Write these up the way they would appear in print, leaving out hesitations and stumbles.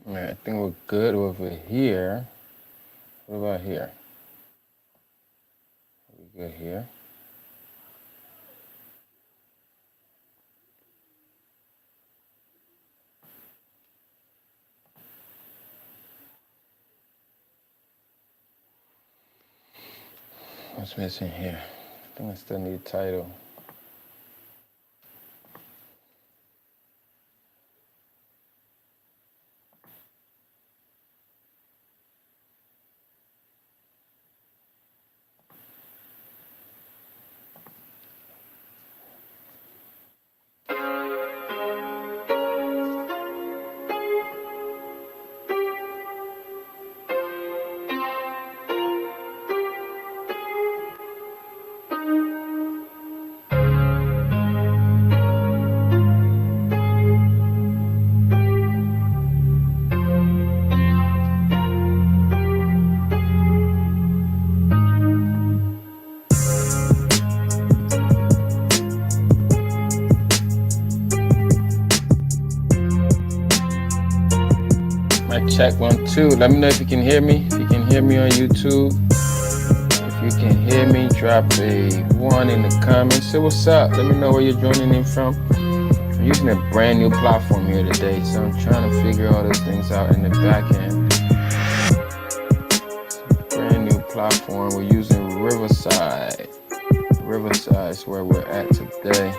All right, I think we're good over here. What about here? We good here? What's missing here? I think I still need title. Check 1 2. Let me know if you can hear me. If you can hear me on YouTube. If you can hear me, drop a 1 in the comments. Say what's up. Let me know where you're joining in from. I'm using a brand new platform here today, so I'm trying to figure all those things out in the back end. Brand new platform. We're using Riverside. Riverside is where we're at today.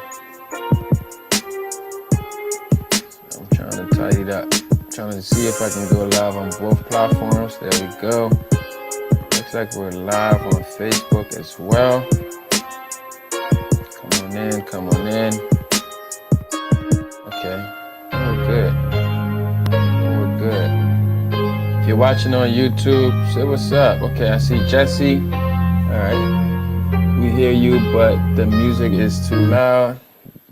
So I'm trying to tidy it up. Trying to see if I can go live on both platforms. There we go. Looks like we're live on Facebook as well. Come on in, come on in. Okay, we're good. We're good. If you're watching on YouTube, say what's up. Okay, I see Jesse. All right, we hear you, but the music is too loud.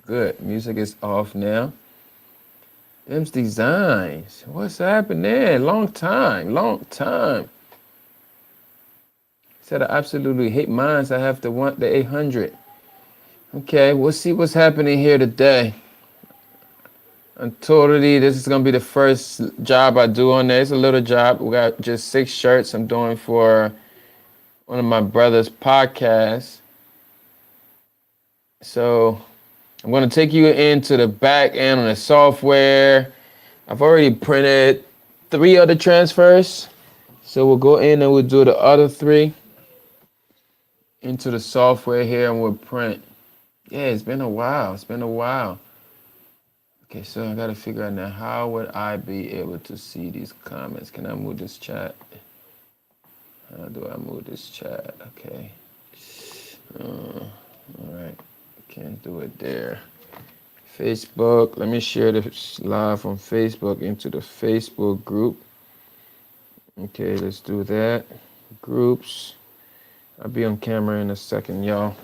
Good, music is off now. M's Designs. What's happening? Long time. Said I absolutely hate mines. I have the 800. Okay, we'll see what's happening here today. And totally, this is gonna be the first job I do on there. It's a little job. We got just 6 shirts I'm doing for one of my brother's podcasts. So I'm going to take you into the back end on the software. I've already printed 3 other transfers. So we'll go in and we'll do the other 3 into the software here and we'll print. Yeah, it's been a while. Okay, so I got to figure out now, how would I be able to see these comments? Can I move this chat? How do I move this chat? Okay. All right. Can't do it there. Facebook. Let me share this live on Facebook into the Facebook group. Okay, let's do that. Groups. I'll be on camera in a second, y'all.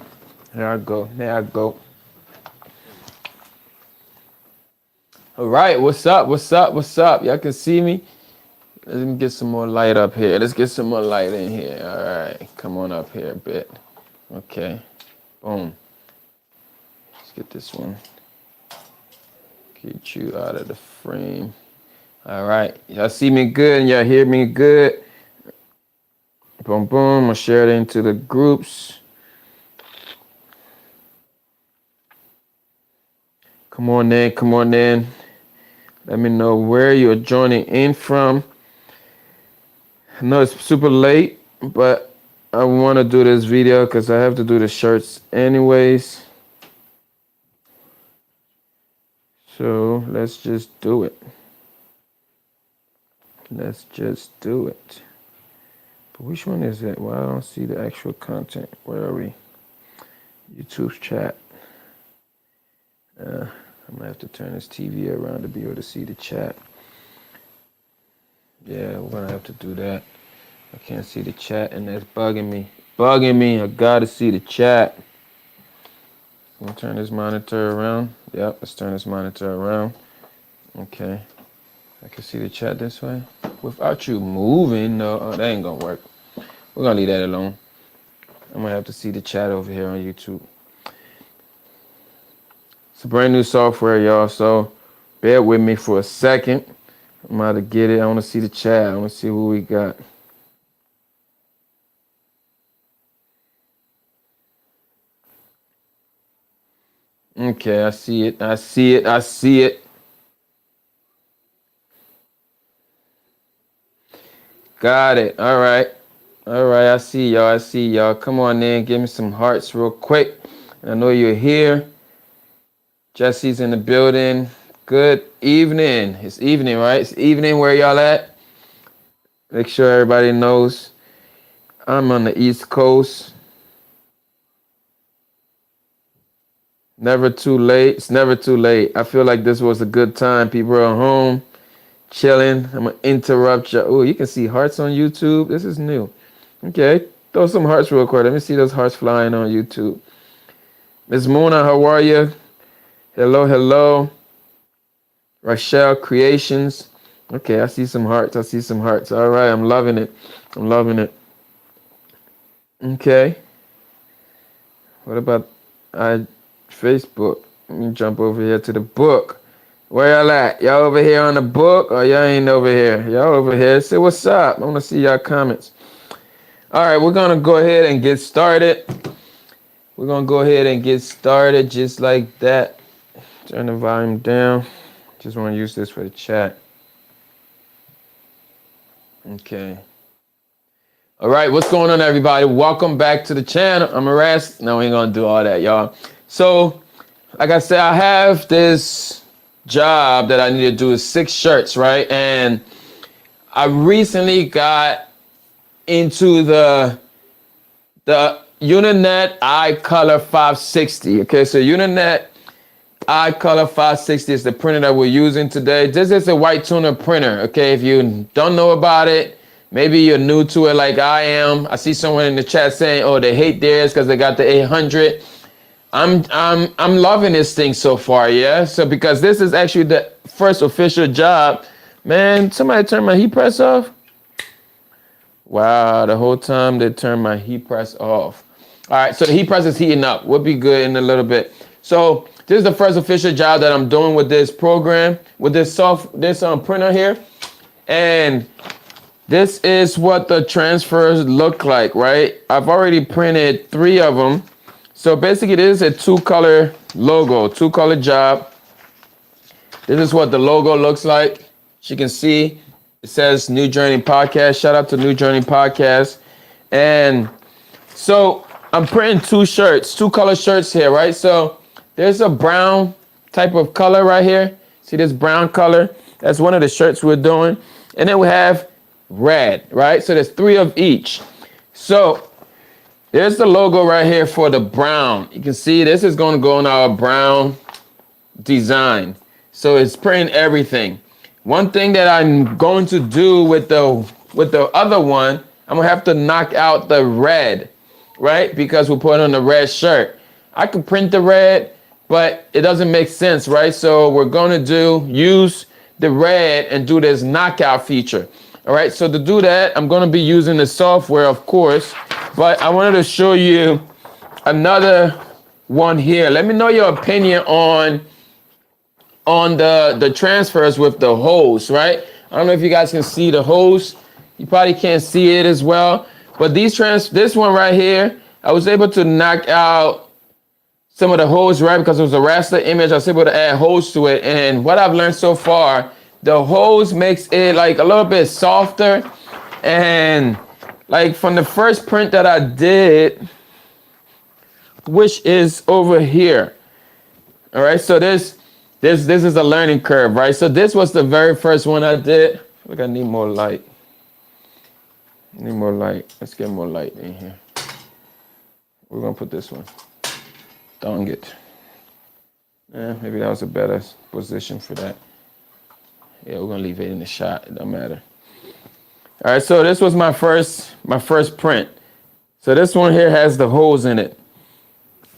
There I go. All right, what's up? Y'all can see me? Let me get some more light up here. Let's get some more light in here. All right, come on up here a bit. Okay, boom. Get this one. Get you out of the frame. All right. Y'all see me good and y'all hear me good. Boom, boom. I'll share it into the groups. Come on in. Let me know where you're joining in from. I know it's super late, but I want to do this video because I have to do the shirts anyways. So let's just do it. But which one is it? Well, I don't see the actual content. Where are we? YouTube's chat. I'm gonna have to turn this TV around to be able to see the chat. Yeah, we're gonna have to do that. I can't see the chat and that's bugging me. I gotta see the chat. I'm gonna turn this monitor around. Yep, let's turn this monitor around. Okay. I can see the chat this way. Without you moving, no, that ain't gonna work. We're gonna leave that alone. I'm gonna have to see the chat over here on YouTube. It's a brand new software, y'all, so bear with me for a second. I'm about to get it. I want to see the chat. I want to see who we got. Okay, I see it. I see it. I see it. Got it. All right. All right. I see y'all. I see y'all. Come on in. Give me some hearts real quick. I know you're here. Jesse's in the building. Good evening. It's evening, right? It's evening. Where y'all at? Make sure everybody knows I'm on the East Coast. Never too late. It's never too late. I feel like this was a good time. People are home, chilling. I'm going to interrupt you. Oh, you can see hearts on YouTube. This is new. Okay. Throw some hearts real quick. Let me see those hearts flying on YouTube. Ms. Mona, how are you? Hello, hello. Rochelle Creations. Okay, I see some hearts. I see some hearts. All right, I'm loving it. I'm loving it. Okay. What about Facebook? Let me jump over here to the book. Where y'all at? Y'all over here on the book or y'all ain't over here? Y'all over here. Say what's up. I want to see y'all comments. All right, we're going to go ahead and get started. We're going to go ahead and get started just like that. Turn the volume down. Just want to use this for the chat. Okay. All right, what's going on, everybody? Welcome back to the channel. I'm Arrest. No, we ain't going to do all that, y'all. So, like I said, I have this job that I need to do is 6 shirts, right? And I recently got into the Uninet iColor 560. Okay, so Uninet iColor 560 is the printer that we're using today. This is a white toner printer. Okay, if you don't know about it, maybe you're new to it like I am. I see someone in the chat saying, "Oh, they hate theirs because they got the 800." I'm loving this thing so far, yeah. So because this is actually the first official job, man. Somebody turned my heat press off. Wow, the whole time they turned my heat press off. All right, so the heat press is heating up. We'll be good in a little bit. So this is the first official job that I'm doing with this program, with this printer here, and this is what the transfers look like, right? I've already printed 3 of them. So basically, this is a 2-color logo, 2-color job. This is what the logo looks like. As you can see, it says New Journey Podcast. Shout out to New Journey Podcast. And so I'm printing 2 shirts, 2-color shirts here, right? So there's a brown type of color right here. See this brown color? That's one of the shirts we're doing. And then we have red, right? So there's 3 of each. So there's the logo right here for the brown. You can see this is going to go on our brown design. So it's printing everything. One thing that I'm going to do with the other one, I'm going to have to knock out the red, right? Because we're putting on the red shirt. I can print the red, but it doesn't make sense, right? So we're going to use the red and do this knockout feature. All right, so to do that, I'm going to be using the software, of course, but I wanted to show you another one here. Let me know your opinion on the transfers with the hose, right? I don't know if you guys can see the hose. You probably can't see it as well, but this one right here, I was able to knock out some of the hose, right? Because it was a raster image, I was able to add hose to it, and what I've learned so far, the hose makes it like a little bit softer. And like from the first print that I did, which is over here. All right, so this is a learning curve, right? So this was the very first one I did. Look, I need more light. Need more light. Let's get more light in here. We're gonna put this one. Dang it. Yeah, maybe that was a better position for that. Yeah, we're gonna leave it in the shot. It don't matter. All right, so this was my first print. So this one here has the hose in it.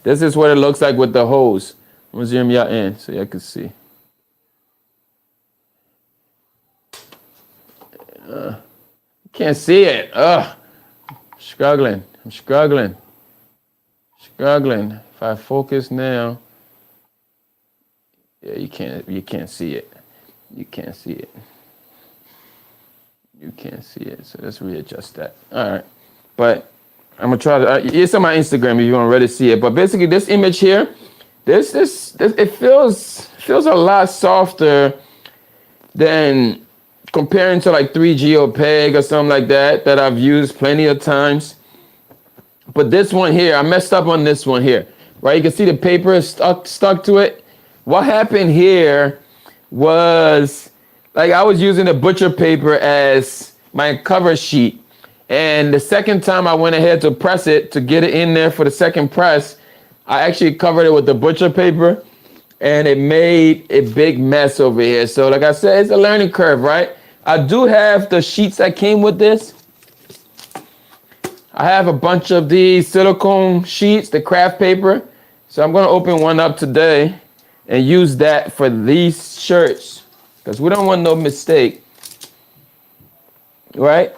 This is what it looks like with the hose. I'm gonna zoom y'all in so y'all can see. Can't see it. Struggling. I'm struggling. If I focus now, yeah, you can't see it. You can't see it. You can't see it, so let's readjust that. All right, but I'm gonna try to. It's on my Instagram if you want to really see it. But basically, this image here, this it feels a lot softer than comparing to like 3G or Peg or something like that I've used plenty of times. But this one here, I messed up on this one here, right? You can see the paper is stuck to it. What happened here was, like, I was using the butcher paper as my cover sheet. And the second time I went ahead to press it, to get it in there for the second press, I actually covered it with the butcher paper, and it made a big mess over here. So like I said, it's a learning curve, right? I do have the sheets that came with this. I have a bunch of these silicone sheets, the craft paper. So I'm gonna open one up today and use that for these shirts, because we don't want no mistake, right?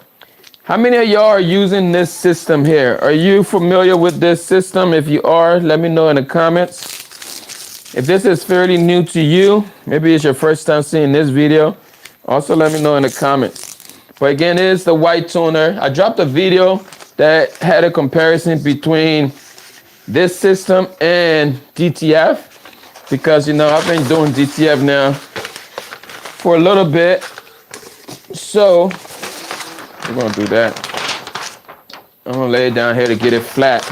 How many of y'all are using this system here? Are you familiar with this system? If you are, let me know in the comments. If this is fairly new to you, maybe it's your first time seeing this video, also let me know in the comments. But again, it is the white toner. I dropped a video that had a comparison between this system and DTF, because, you know, I've been doing DTF now for a little bit. So we're gonna do that. I'm gonna lay it down here to get it flat.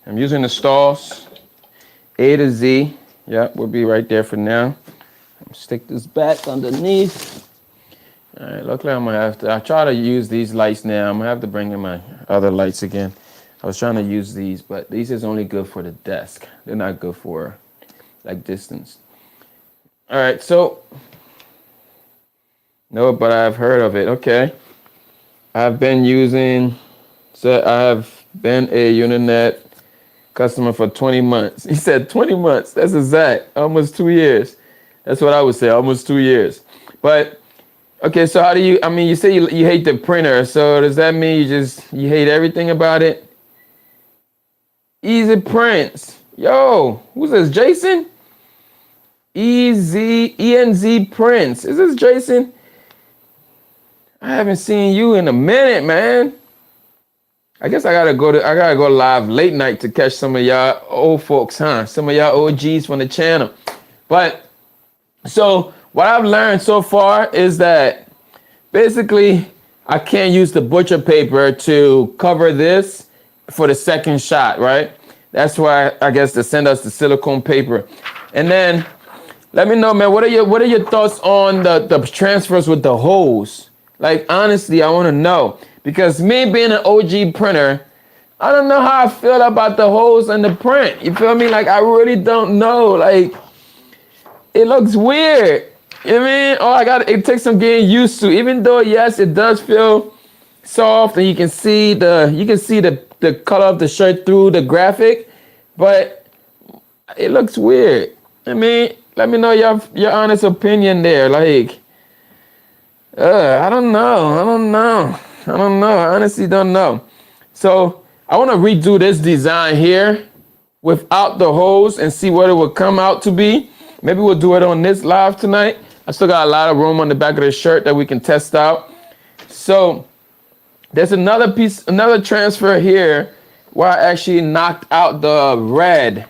I'm using the stalls, A to Z. Yep, we'll be right there for now. Stick this back underneath. All right, luckily I'm gonna have to, I try to use these lights now. I'm gonna have to bring in my other lights again. I was trying to use these, but these is only good for the desk. They're not good for like distance. All right, so, no, but I've heard of it, okay. I've been using, so I have been a Uninet customer for 20 months. He said 20 months, that's exact, almost 2 years. That's what I would say, almost 2 years. But, okay, so how do you, I mean, you say you hate the printer, so does that mean you hate everything about it? Easy Prints. Yo, who's this, Jason? ENZ Prints. Is this Jason? I haven't seen you in a minute, man. I guess I gotta go live late night to catch some of y'all old folks, huh? Some of y'all OGs from the channel. But, so what I've learned so far is that basically I can't use the butcher paper to cover this for the second shot, right? That's why I guess they send us the silicone paper. And then let me know, man, what are your thoughts on the transfers with the hose? Like, honestly, I want to know, because me being an OG printer, I don't know how I feel about the hose and the print. You feel me? Like, I really don't know. Like, it looks weird. You know what I mean? It takes some getting used to, even though, yes, it does feel soft and you can see the color of the shirt through the graphic, but it looks weird. I mean, let me know your honest opinion there. Like, I don't know. I honestly don't know. So I want to redo this design here without the hose and see what it would come out to be. Maybe we'll do it on this live tonight. I still got a lot of room on the back of the shirt that we can test out. So there's another transfer here where I actually knocked out the red.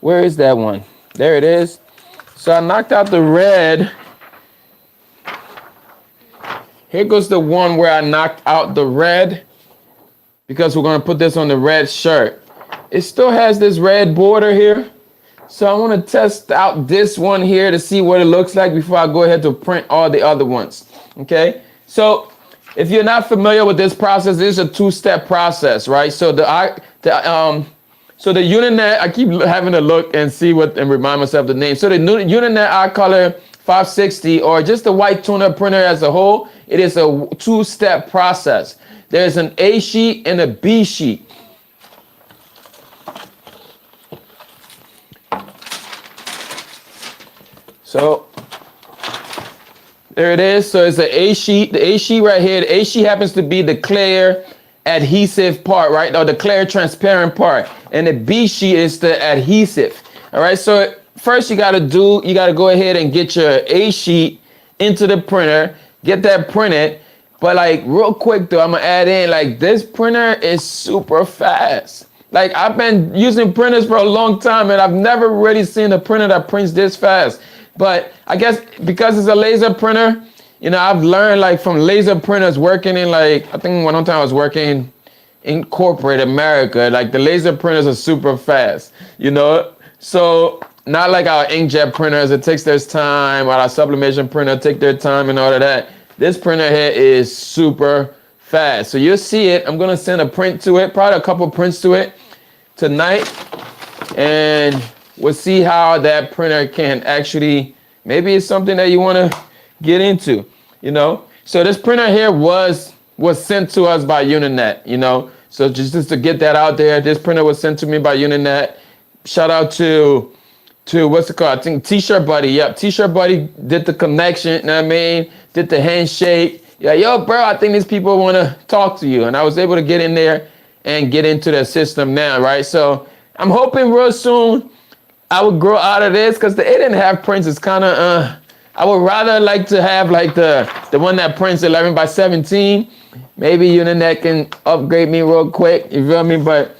Where is that one? There it is. So I knocked out the red. Here goes the one where I knocked out the red, because we're going to put this on the red shirt. It still has this red border here. So I want to test out this one here to see what it looks like before I go ahead to print all the other ones. Okay. So if you're not familiar with this process, this is a two-step process, right? So the Uninet, I keep having to look and see and remind myself the name. So the Uninet iColor 560, or just the white toner printer as a whole, it is a two-step process. There's an A sheet and a B sheet. So there it is. So it's an A sheet. The A sheet right here. The A sheet happens to be the clear adhesive part, right? Or the clear transparent part. And the B sheet is the adhesive. All right. So first you got to go ahead and get your A sheet into the printer, get that printed. But like real quick though, I'm gonna add in like this printer is super fast. Like I've been using printers for a long time and I've never really seen a printer that prints this fast. But I guess because it's a laser printer, you know, I've learned like from laser printers working in like, I think one time I was working in corporate America, like the laser printers are super fast, you know? So not like our inkjet printers, it takes their time, or our sublimation printer take their time and all of that. This printer here is super fast. So you'll see it. I'm gonna send a print to it, probably a couple prints to it tonight. And we'll see how that printer can actually, maybe it's something that you wanna get into, you know? So this printer here was sent to us by Uninet, you know? So just to get that out there, this printer was sent to me by Uninet. Shout out to what's it called? I think T-shirt Buddy. Yep, T-shirt Buddy did the connection, you know what I mean? Did the handshake. Yeah, yo, bro, I think these people want to talk to you. And I was able to get in there and get into the system now, right? So I'm hoping real soon I would grow out of this because the 8.5 prints is kind of, I would rather like to have like the one that prints 11 by 17. Maybe Uninet can upgrade me real quick, you feel me? But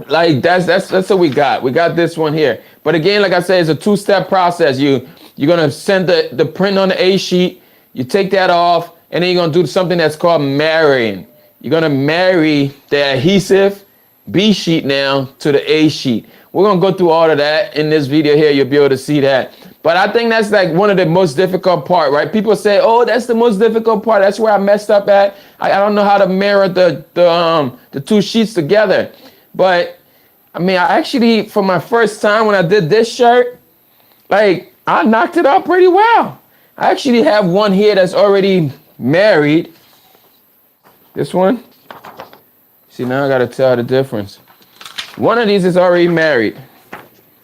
like that's what we got. We got this one here. But again, like I said, it's a two-step process. You're gonna send the print on the A sheet, you take that off, and then you're gonna do something that's called marrying. You're gonna marry the adhesive B sheet now to the A sheet. We're gonna go through all of that in this video here. You'll be able to see that. But I think that's like one of the most difficult part, right? People say, oh, that's the most difficult part. That's where I messed up at. I don't know how to mirror the two sheets together. But I mean, I actually, for my first time when I did this shirt, like I knocked it out pretty well. I actually have one here that's already married. This one. See, now I gotta tell the difference. One of these is already married.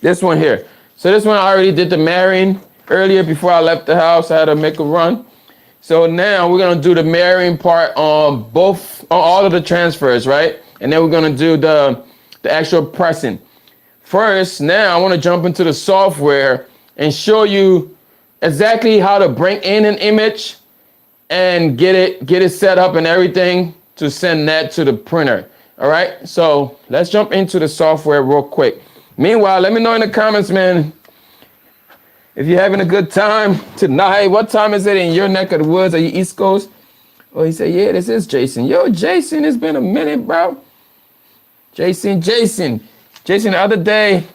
This one here. So this one I already did the marrying earlier before I left the house. I had to make a run. So now we're gonna do the marrying part on all of the transfers, right? And then we're gonna do the actual pressing. First, now I wanna jump into the software and show you exactly how to bring in an image and get it set up and everything to send that to the printer. All right, so let's jump into the software real quick. Meanwhile, let me know in the comments, man, if you're having a good time tonight. What time is it in your neck of the woods? Are you East Coast? Oh, he said, yeah, this is Jason. Yo, Jason, it's been a minute, bro. Jason, the other day,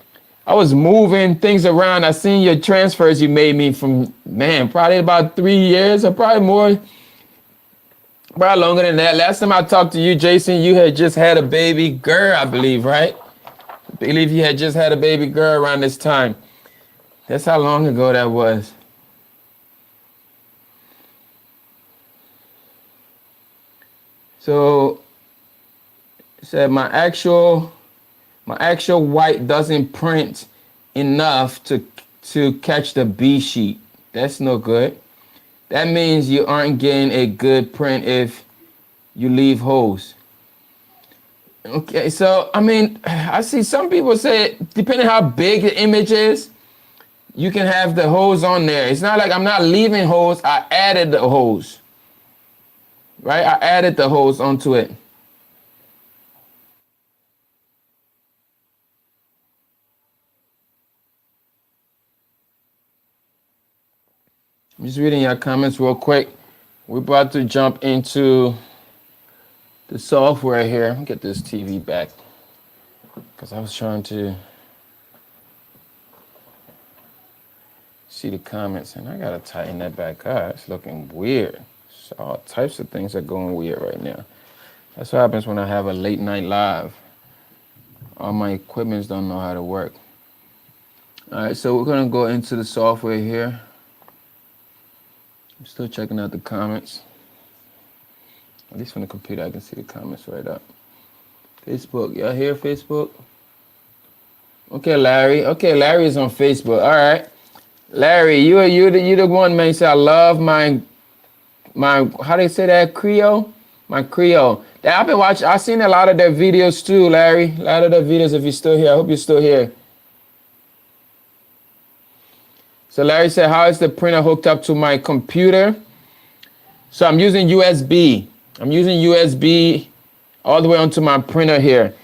I was moving things around. I seen your transfers you made me from, man, probably about 3 years or probably more. Probably longer than that. Last time I talked to you, Jason, you had just had a baby girl, I believe, right? I believe you had just had a baby girl around this time. That's how long ago that was. So it said my actual white doesn't print enough to catch the B sheet. That's no good. That means you aren't getting a good print if you leave holes. Okay, so I mean, I see some people say, depending how big the image is, you can have the holes on there. It's not like I'm not leaving holes, I added the holes. Right? I added the holes onto it. I'm just reading your comments real quick. We're about to jump into the software here. Let me get this TV back because I was trying to see the comments and I gotta tighten that back up. It's looking weird. So all types of things are going weird right now. That's what happens when I have a late night live. All my equipments don't know how to work. All right, so we're gonna go into the software here. I'm still checking out the comments. At least from the computer, I can see the comments right up. Facebook, y'all hear Facebook? Okay, Larry. Okay, Larry is on Facebook. All right, Larry, you the one, man. You say I love my how do you say that? Creole? My Creole. Yeah, I've been watching. I've seen a lot of their videos too, Larry. A lot of their videos. If you're still here, I hope you're still here. So Larry said, "How is the printer hooked up to my computer?" So I'm using USB. I'm using USB all the way onto my printer here.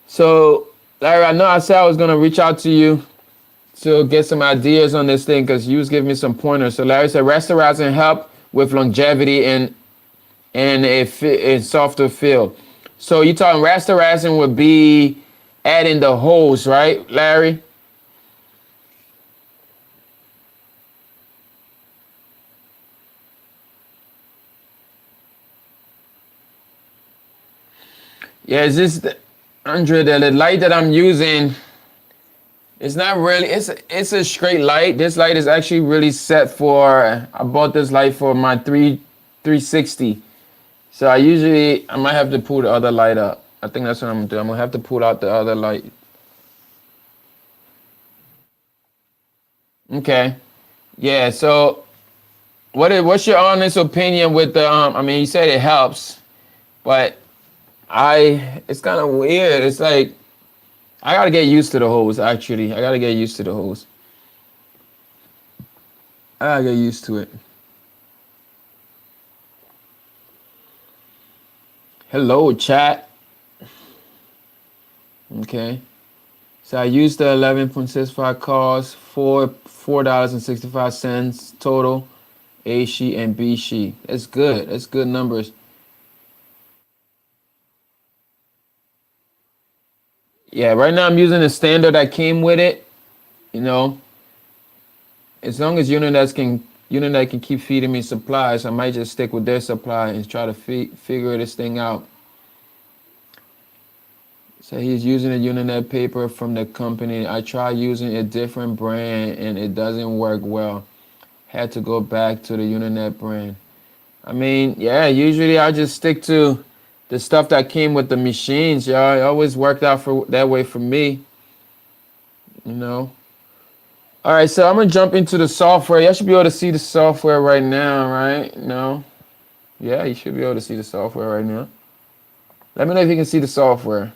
So Larry, I know I said I was gonna reach out to you to get some ideas on this thing because you was giving me some pointers. So Larry said, "Rasterizing help with longevity and a softer feel." So you talking rasterizing would be adding the holes, right, Larry? Yeah, it's just Andre, the light that I'm using, it's not really, it's a straight light. This light is actually really set for, I bought this light for my 360. So I might have to pull the other light up. I think that's what I'm gonna do. I'm gonna have to pull out the other light. Okay. Yeah, so what's your honest opinion with the I mean you said it helps, but it's kind of weird. It's like I gotta get used to the hose. Actually, I gotta get used to the hose. I gotta get used to it. Hello, chat. Okay. So I used the 11.65 cost for $4.65 total, A sheet and B sheet. That's good. That's good numbers. Yeah, right now I'm using the standard that came with it. You know, as long as Uninet can keep feeding me supplies, I might just stick with their supply and try to figure this thing out. So he's using a Uninet paper from the company. I tried using a different brand and it doesn't work well. Had to go back to the Uninet brand. I mean, yeah, usually I just stick to the stuff that came with the machines. Yeah, it always worked out for that way for me, you know. All right, so I'm gonna jump into the software. You should be able to see the software right now, right? No? Yeah, you should be able to see the software right now. Let me know if you can see the software.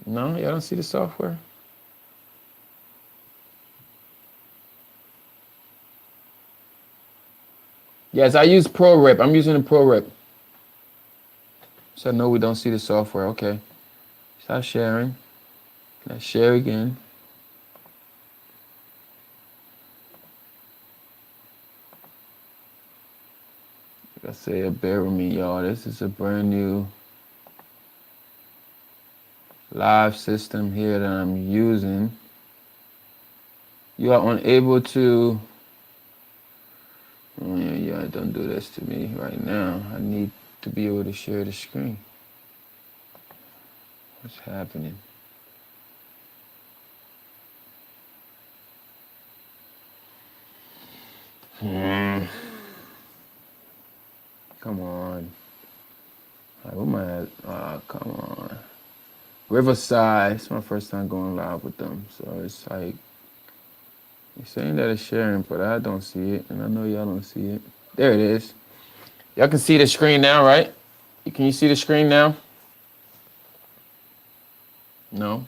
No, y'all don't see the software? Yes, I use ProRip. I'm using the ProRip. So no, we don't see the software. Okay. Stop sharing. Let's share again. Like I say, bear with me, y'all. This is a brand new live system here that I'm using. You are unable to. Oh, yeah, don't do this to me right now. I need to be able to share the screen. What's happening? Come on. What am I at? Oh, come on. Riverside. It's my first time going live with them. So it's like, it's saying that it's sharing, but I don't see it. And I know y'all don't see it. There it is. Y'all can see the screen now, right? Can you see the screen now? No?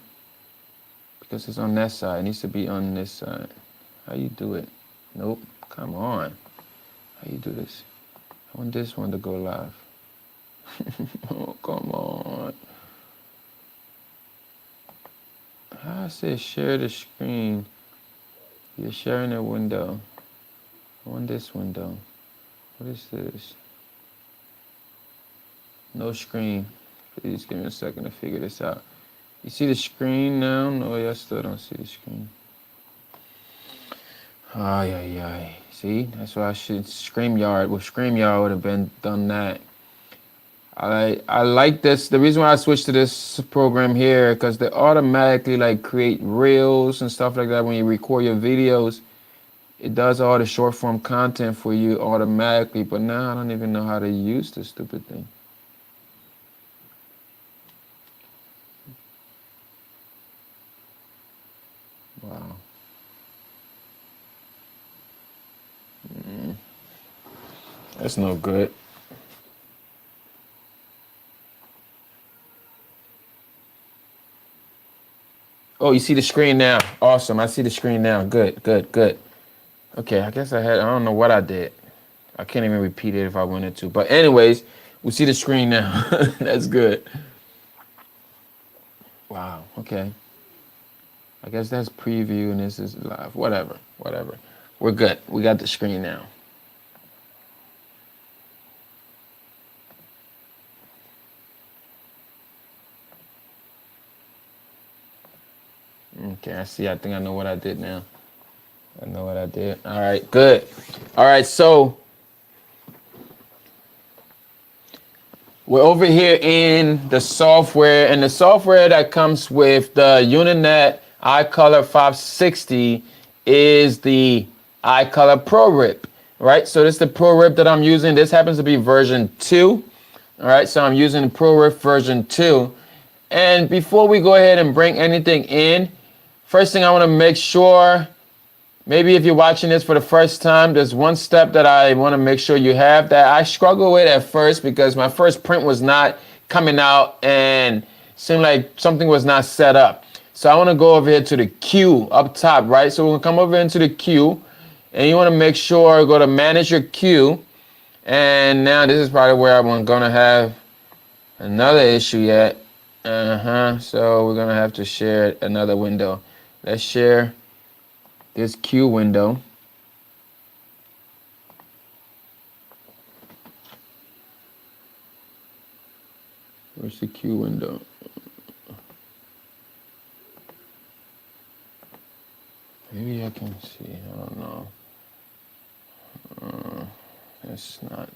Because it's on that side. It needs to be on this side. How you do it? Nope. Come on. How you do this? I want this one to go live. Oh, come on. How I say share the screen? You're sharing a window. I want this window. What is this? No screen. Please give me a second to figure this out. You see the screen now? No, I still don't see the screen. Ay, ay, ay. See? That's why I should StreamYard. With StreamYard would have been done that. I like this. The reason why I switched to this program here, because they automatically like create reels and stuff like that when you record your videos. It does all the short form content for you automatically, but now I don't even know how to use this stupid thing. That's no good. Oh, you see the screen now. Awesome. I see the screen now. Good, good, good. Okay, I guess I don't know what I did. I can't even repeat it if I wanted to. But anyways, we see the screen now. That's good. Wow. Okay. I guess that's preview and this is live. Whatever. Whatever. We're good. We got the screen now. Okay, I see. I think I know what I did now. I know what I did. All right, good. All right, so we're over here in the software, and the software that comes with the Uninet iColor 560 is the iColor Pro Rip, right? So this is the Pro Rip that I'm using. This happens to be version 2. All right, so I'm using the Pro Rip version 2. And before we go ahead and bring anything in, first thing I want to make sure, maybe if you're watching this for the first time, there's one step that I want to make sure you have that I struggled with at first because my first print was not coming out and seemed like something was not set up. So I want to go over here to the queue up top, right? So we're going to come over into the queue, and you want to make sure, go to manage your queue. And now this is probably where I'm going to have another issue yet. So we're going to have to share another window. Let's share this queue window. Where's the queue window? Maybe I can see. I don't know. That's not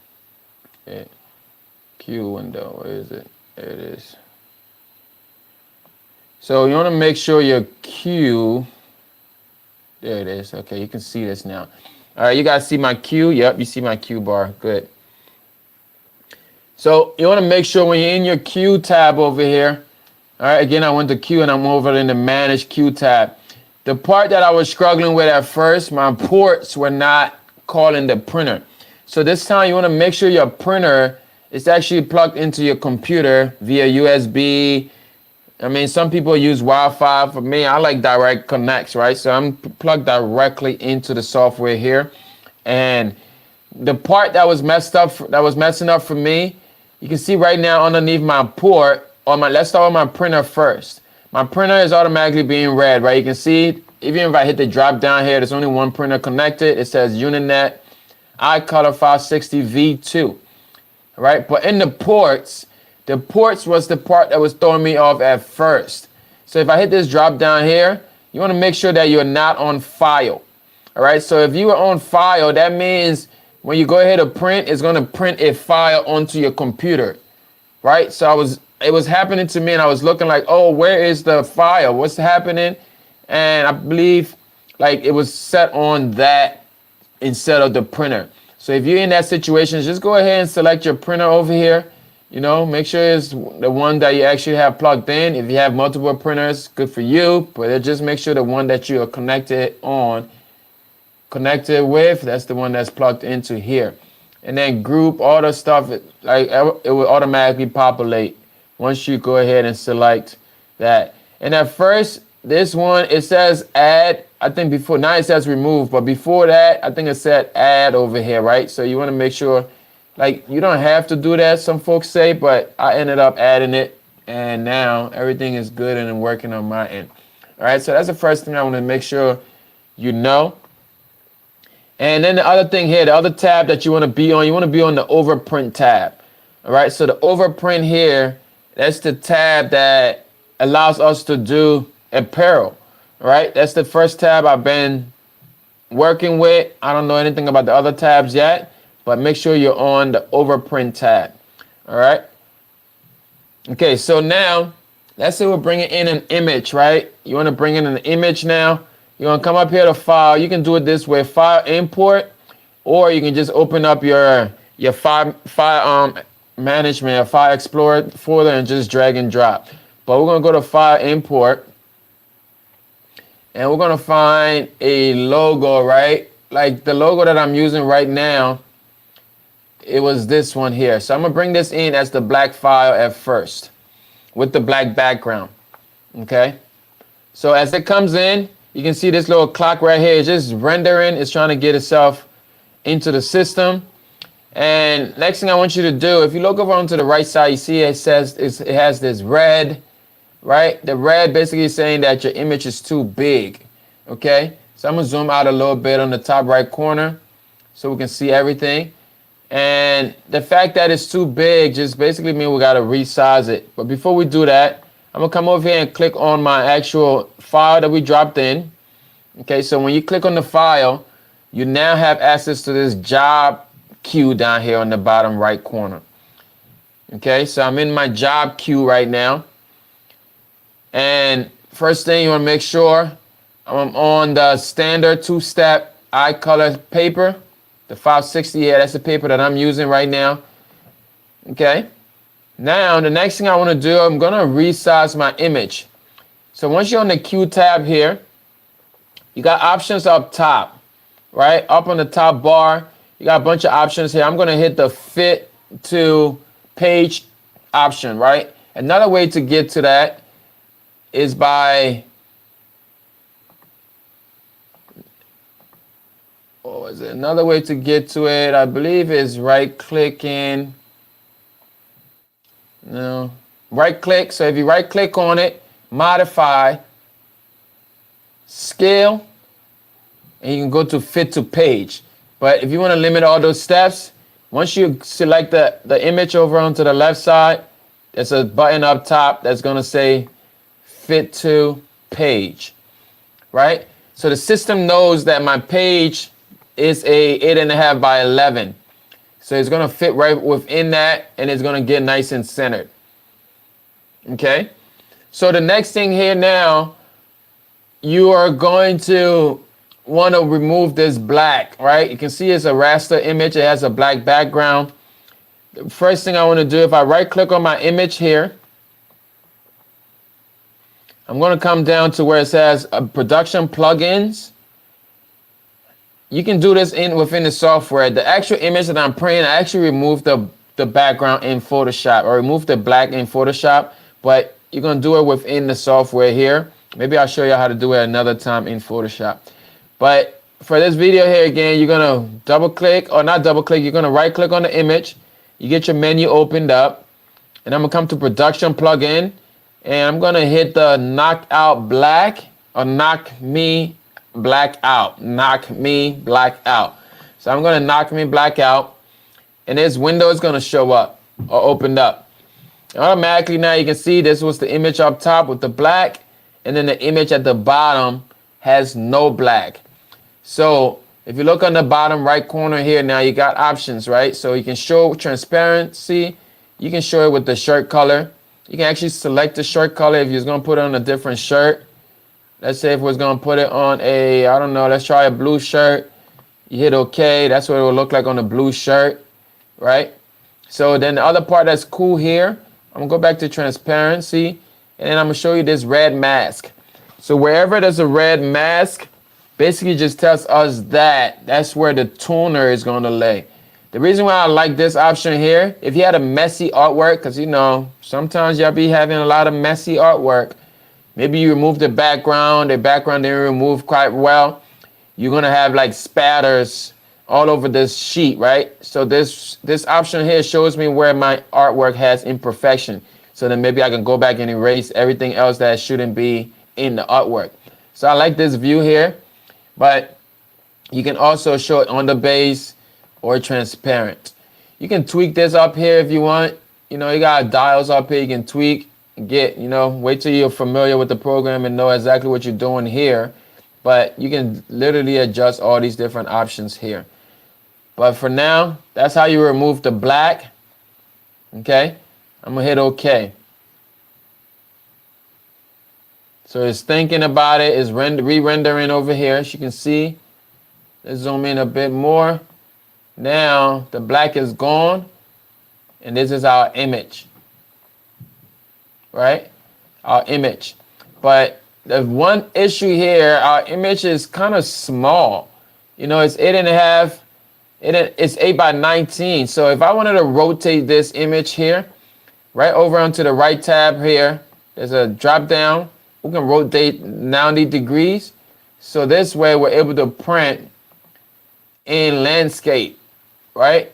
it. Queue window. Where is it? There it is. So you want to make sure your queue. There it is. Okay, you can see this now. All right, you guys see my queue? Yep, you see my queue bar. Good. So you want to make sure when you're in your queue tab over here. All right, again, I went to queue and I'm over in the manage queue tab. The part that I was struggling with at first, my ports were not calling the printer. So this time you want to make sure your printer is actually plugged into your computer via USB. I mean, some people use Wi-Fi. For me, I like direct connects, right? So I'm plugged directly into the software here. And the part that was messing up for me, you can see right now underneath my port, let's start with my printer first. My printer is automatically being read, right? You can see, even if I hit the drop down here, there's only one printer connected. It says Uninet iColor 560 V2, right? But in the ports was the part that was throwing me off at first. So if I hit this drop down here, you want to make sure that you're not on file. All right. So if you are on file, that means when you go ahead and print, it's going to print a file onto your computer. Right. So it was happening to me and I was looking like, oh, where is the file? What's happening? And I believe like it was set on that instead of the printer. So if you're in that situation, just go ahead and select your printer over here. You know, make sure it's the one that you actually have plugged in. If you have multiple printers, good for you. But just make sure the one that you are connected with, that's the one that's plugged into here. And then group all the stuff, like it will automatically populate once you go ahead and select that. And at first, this one, it says add. I think before, now it says remove. But before that, I think it said add over here, right? So you want to make sure, like, you don't have to do that, some folks say, but I ended up adding it, and now everything is good and working on my end. All right, so that's the first thing I want to make sure you know. And then the other thing here, the other tab that you want to be on the overprint tab. All right, so the overprint here, that's the tab that allows us to do apparel. All right, that's the first tab I've been working with. I don't know anything about the other tabs yet, but make sure you're on the overprint tab. All right. Okay, so now let's say we're bringing in an image, right? You want to bring in an image now. You want to come up here to file. You can do it this way, file import, or you can just open up your file management, or file explorer folder and just drag and drop. But we're going to go to file import, and we're going to find a logo, right? Like the logo that I'm using right now it was this one here. So I'm gonna bring this in as the black file at first with the black background. Okay. So as it comes in, you can see this little clock right here is just rendering. It's trying to get itself into the system. And next thing I want you to do, if you look over onto the right side, you see it says it has this red, right? The red basically is saying that your image is too big. Okay. So I'm gonna zoom out a little bit on the top right corner so we can see everything. And the fact that it's too big just basically means we got to resize it. But before we do that, I'm going to come over here and click on my actual file that we dropped in. Okay, so when you click on the file, you now have access to this job queue down here on the bottom right corner. Okay, so I'm in my job queue right now. And first thing you want to make sure I'm on the standard two-step iColor paper. The 560, yeah, that's the paper that I'm using right now. Okay. Now, the next thing I want to do, I'm going to resize my image. So once you're on the Q tab here, you got options up top, right? Up on the top bar, you got a bunch of options here. I'm going to hit the fit to page option, right? Another way to get to that is by... What was it? Another way to get to it, I believe, is right-clicking. No, right-click. So if you right-click on it, modify, scale, and you can go to fit to page. But if you want to limit all those steps, once you select the image over onto the left side, there's a button up top that's going to say fit to page, right? So the system knows that my page is a 8.5 by 11. So it's going to fit right within that, and it's going to get nice and centered. Okay. So the next thing here now, you are going to want to remove this black, right? You can see it's a raster image. It has a black background. The first thing I want to do, if I right click on my image here, I'm going to come down to where it says production plugins. You can do this within the software. The actual image that I'm printing, I actually removed the background in Photoshop, or remove the black in Photoshop, but you're going to do it within the software here. Maybe I'll show you how to do it another time in Photoshop. But for this video here, again, you're going to double click, or not double click, you're going to right click on the image. You get your menu opened up, and I'm going to come to production plugin, and I'm going to hit the knock out black, or knock me black out. Knock me black out. So I'm going to knock me black out, and this window is going to show up or opened up. Automatically now you can see this was the image up top with the black, and then the image at the bottom has no black. So if you look on the bottom right corner here, now you got options, right? So you can show transparency. You can show it with the shirt color. You can actually select the shirt color if you're going to put it on a different shirt. Let's say if we're going to put it on a, I don't know, let's try a blue shirt. You hit OK. That's what it will look like on a blue shirt, right? So then the other part that's cool here, I'm going to go back to transparency, and then I'm going to show you this red mask. So wherever there's a red mask, basically just tells us that that's where the toner is going to lay. The reason why I like this option here, if you had a messy artwork, because you know, sometimes y'all be having a lot of messy artwork. Maybe you remove the background didn't remove quite well. You're going to have like spatters all over this sheet, right? So this option here shows me where my artwork has imperfection. So then maybe I can go back and erase everything else that shouldn't be in the artwork. So I like this view here, but you can also show it on the base or transparent. You can tweak this up here if you want. You know, you got dials up here you can tweak. Wait till you're familiar with the program and know exactly what you're doing here. But you can literally adjust all these different options here. But for now, that's how you remove the black. Okay, I'm gonna hit OK. So it's thinking about it, it's re-rendering over here. As you can see, let's zoom in a bit more. Now the black is gone, and this is our image. Right? Our image. But the one issue here, our image is kind of small. You know, it's 8.5. It's 8 by 19. So if I wanted to rotate this image here, right over onto the right tab here, there's a drop down. We can rotate 90 degrees. So this way we're able to print in landscape, right?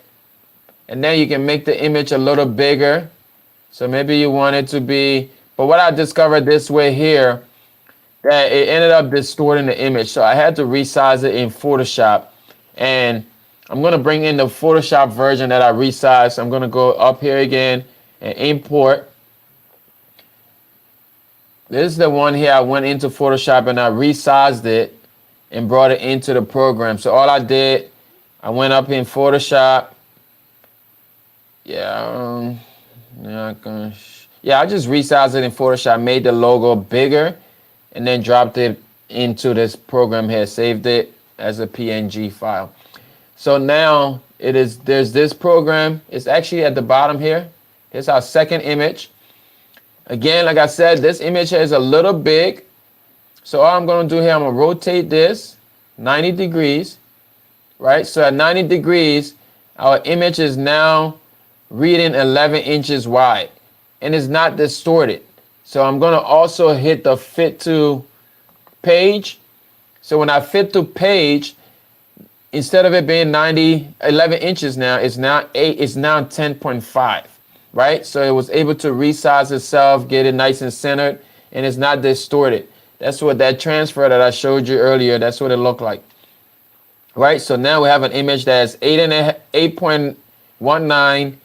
And then you can make the image a little bigger. So maybe you want it to be, but what I discovered this way here, that it ended up distorting the image. So I had to resize it in Photoshop. And I'm going to bring in the Photoshop version that I resized. I'm going to go up here again and import. This is the one here. I went into Photoshop and I resized it and brought it into the program. So all I did, I went up in Photoshop. Yeah, I just resized it in Photoshop, made the logo bigger, and then dropped it into this program here, saved it as a PNG file. So now there's this program. It's actually at the bottom here. Here's our second image. Again, like I said, this image here is a little big. So all I'm going to do here, I'm going to rotate this 90 degrees, right? So at 90 degrees, our image is now reading 11 inches wide, and it's not distorted. So I'm going to also hit the fit to page. So when I fit to page, instead of it being 11 inches now, it's now 10.5, right? So it was able to resize itself, get it nice and centered, and it's not distorted. That's what that transfer that I showed you earlier, that's what it looked like, right? So now we have an image that's 8.19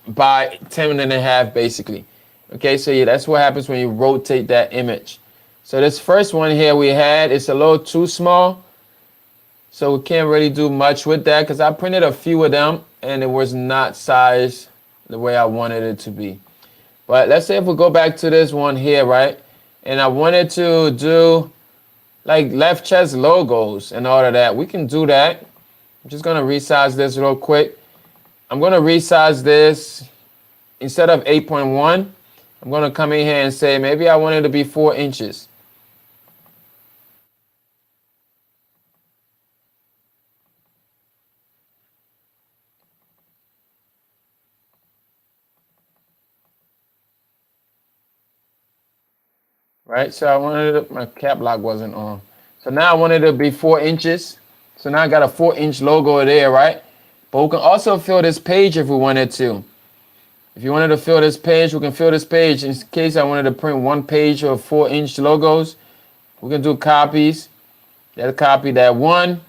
by 10.5, basically. Okay, so yeah, that's what happens when you rotate that image. So this first one here we had, it's a little too small. So we can't really do much with that because I printed a few of them and it was not sized the way I wanted it to be. But let's say if we go back to this one here, right? And I wanted to do like left chest logos and all of that. We can do that. I'm just going to resize this real quick. I'm going to resize this instead of 8.1. I'm going to come in here and say maybe I want it to be 4 inches. Right, so I wanted it, my cap lock wasn't on. So now I wanted it to be 4 inches. So now I got a 4-inch logo there, right? But we can also fill this page if we wanted to. If you wanted to fill this page, we can fill this page. In case I wanted to print one page of 4-inch logos, we can do copies. That'll copy that one.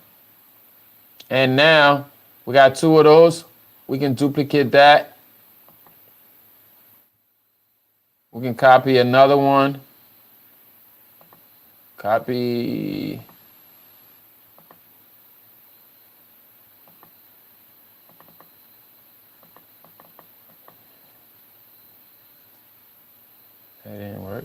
And now we got 2 of those. We can duplicate that. We can copy another one. Copy. That didn't work.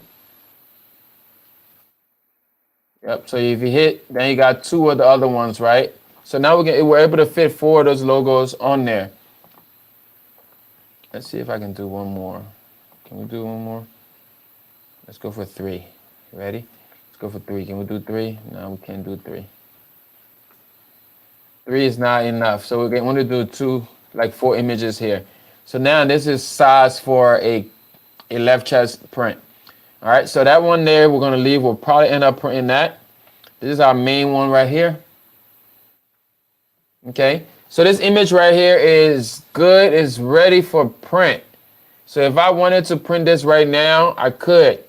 Yep, so if you hit, then you got 2 of the other ones, right? So now we're able to fit 4 of those logos on there. Let's see if I can do one more. Can we do one more? Let's go for 3. Ready? Let's go for 3. Can we do 3? No, we can't do 3. 3 is not enough. So we're going to do 2, like 4 images here. So now this is size for a left chest print. All right, so that one there we're going to leave. We'll probably end up printing that. This is our main one right here. Okay, so this image right here is good. It's ready for print. So if I wanted to print this right now, I could.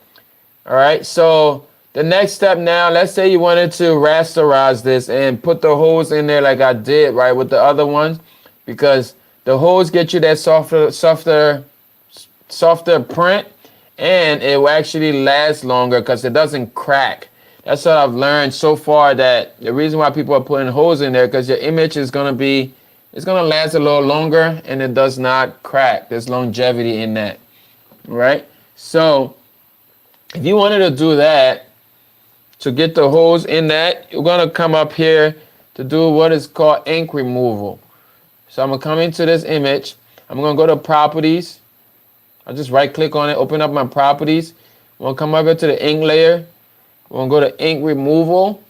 All right, so the next step now, let's say you wanted to rasterize this and put the holes in there like I did, right, with the other ones, because the holes get you that softer print, and it will actually last longer because it doesn't crack. That's what I've learned so far, that the reason why people are putting holes in there, because your image is going to last a little longer and it does not crack. There's longevity in that, right? So if you wanted to do that, to get the holes in that, you're going to come up here to do what is called ink removal. So I'm going to come into this image. I'm going to go to properties. I'll just right click on it, open up my properties. I'm going to come up here to the ink layer. We're going to go to ink removal.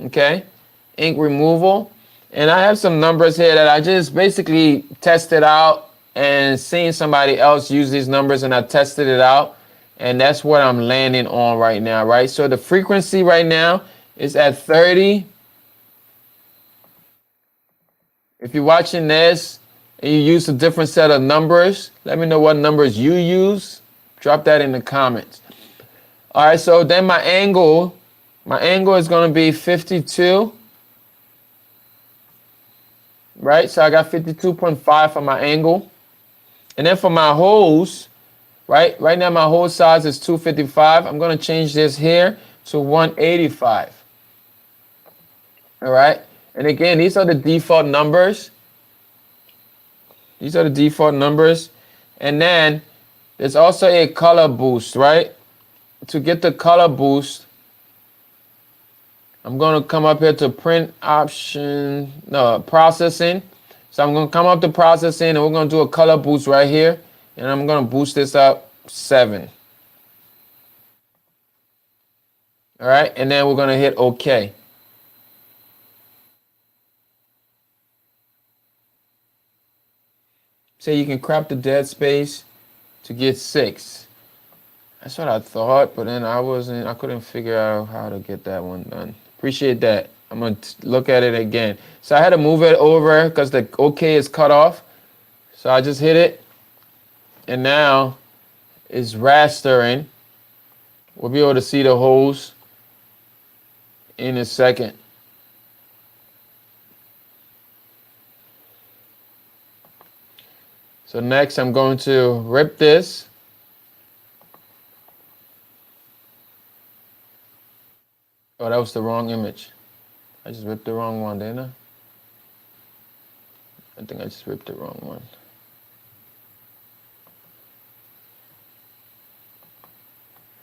Okay. ink removal. And I have some numbers here that I just basically tested out and seen somebody else use these numbers, and I tested it out. And that's what I'm landing on right now, right? So the frequency right now is at 30. If you're watching this and you use a different set of numbers, let me know what numbers you use. Drop that in the comments. All right, so then my angle is going to be 52. Right, so I got 52.5 for my angle. And then for my hose, right now my hose size is 255. I'm going to change this here to 185. All right, and again, these are the default numbers. These are the default numbers. And then there's also a color boost, right? To get the color boost, I'm going to come up here to print option, no, processing. So I'm going to come up to processing, and we're going to do a color boost right here. And I'm going to boost this up 7. All right, and then we're going to hit OK. So you can crop the dead space to get 6. That's what I thought, but then I couldn't figure out how to get that one done. Appreciate that. I'm going to look at it again. So I had to move it over because the OK is cut off. So I just hit it, and now it's rastering. We'll be able to see the holes in a second. So next I'm going to rip this. Oh, that was the wrong image. I just ripped the wrong one, didn't I? I think I just ripped the wrong one.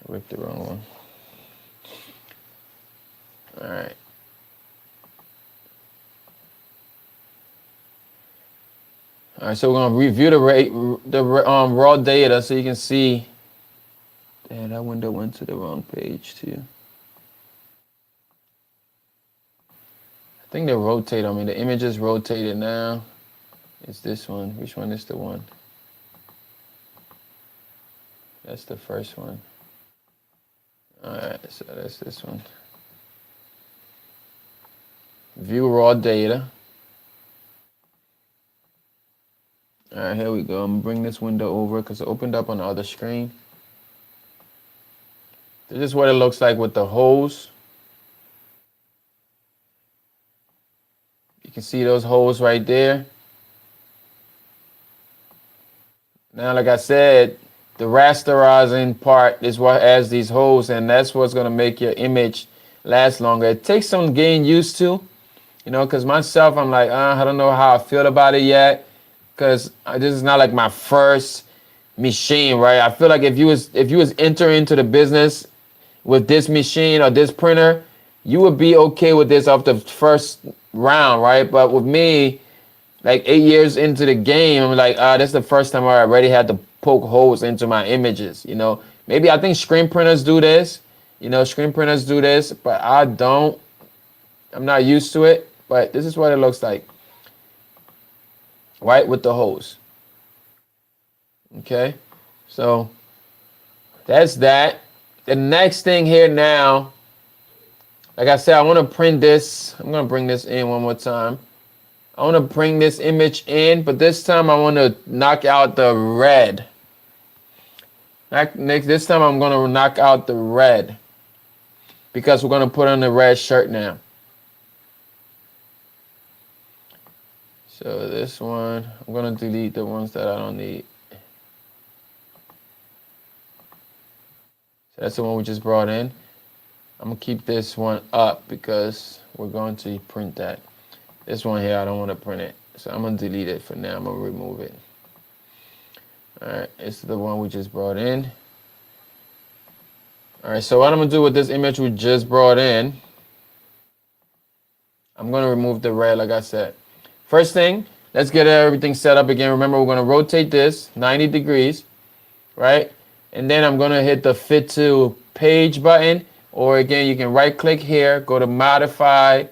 I ripped the wrong one. All right. All right, so we're gonna review the raw data so you can see. Damn, that window went to the wrong page too. I think they rotate on me. The image is rotated now. It's this one. Which one is the one? That's the first one. All right, so that's this one. View raw data. All right, here we go. I'm gonna bring this window over because it opened up on the other screen. This is what it looks like with the hose. You can see those holes right there. Now, like I said, the rasterizing part is what adds these holes, and that's what's gonna make your image last longer. It takes some getting used to, you know, because myself, I'm like, I don't know how I feel about it yet, because this is not like my first machine, right? I feel like if you was entering into the business with this machine or this printer, you would be okay with this off the first round, right? But with me, like 8 years into the game, I'm like, this is the first time I already had to poke holes into my images, you know? Maybe I think screen printers do this, you know, but I don't. I'm not used to it, but this is what it looks like, right, with the hose. Okay, so that's that. The next thing here now, like I said, I want to print this. I'm going to bring this in one more time. I want to bring this image in, but this time I want to knock out the red. This time I'm going to knock out the red because we're going to put on the red shirt now. So this one, I'm going to delete the ones that I don't need. So that's the one we just brought in. I'm going to keep this one up because we're going to print that. This one here, I don't want to print it. So I'm going to delete it for now. I'm going to remove it. All right, it's the one we just brought in. All right, so what I'm going to do with this image we just brought in, I'm going to remove the red, like I said. First thing, let's get everything set up again. Remember, we're going to rotate this 90 degrees, right? And then I'm going to hit the Fit to Page button. Or again, you can right-click here, go to Modify,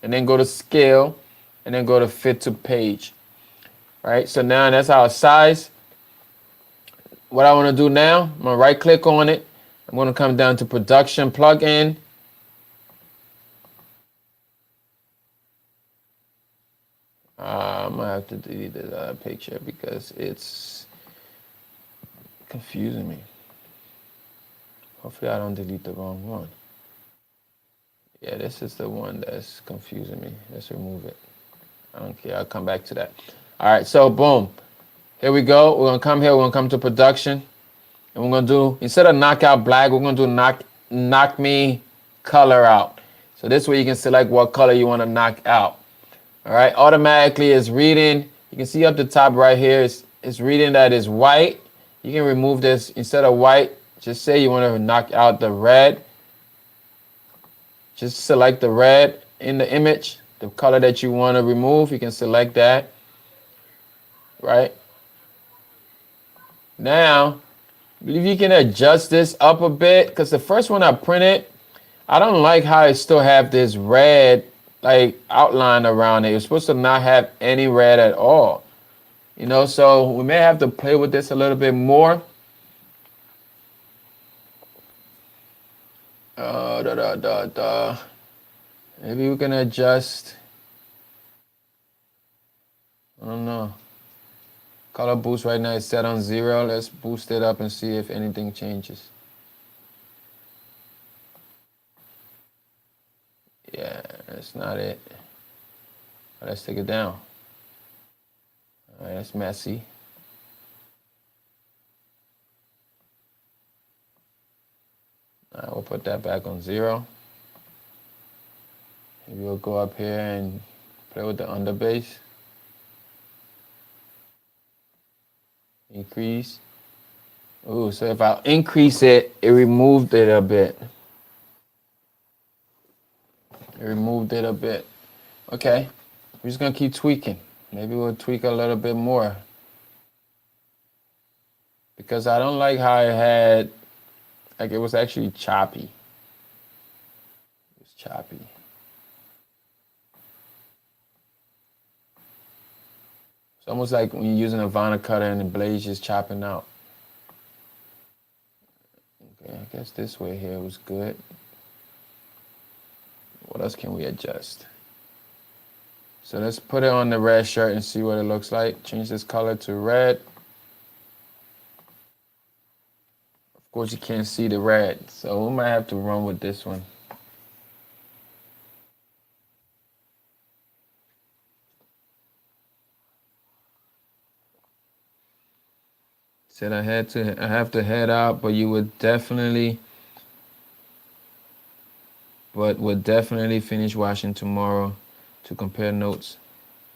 and then go to scale, and then go to fit to page. Right, so now that's our size. What I want to do now, I'm going to right click on it. I'm going to come down to production plugin. I'm going to have to delete the picture because it's confusing me. Hopefully I don't delete the wrong one. Yeah, this is the one that's confusing me. Let's remove it. I don't care. I'll come back to that. All right, so boom. Here we go. We're going to come here. We're going to come to production. And we're going to do, instead of knock out black, we're going to do knock me color out. So this way you can select what color you want to knock out. All right, automatically it's reading. You can see up the top right here, it's reading that it's white. You can remove this. Instead of white, just say you want to knock out the red. Just select the red in the image, the color that you want to remove. You can select that. Right? Now, I believe you can adjust this up a bit because the first one I printed, I don't like how it still have this red like outline around it. It's supposed to not have any red at all. You know, so we may have to play with this a little bit more. Maybe we can adjust. I don't know. Color boost right now is set on 0. Let's boost it up and see if anything changes. Yeah, that's not it. Let's take it down. All right, that's messy. All right, we'll put that back on 0. Maybe we'll go up here and play with the underbase. Increase. Ooh, so if I increase it, it removed it a bit. It removed it a bit. Okay, we're just gonna keep tweaking. Maybe we'll tweak a little bit more. Because I don't like how it had, like it was actually choppy. It was choppy. It's almost like when you're using a vinyl cutter and the blade's just chopping out. Okay, I guess this way here was good. What else can we adjust? So let's put it on the red shirt and see what it looks like. Change this color to red. Of course, you can't see the red, so we might have to run with this one. Said I have to head out, but would definitely finish watching tomorrow to compare notes.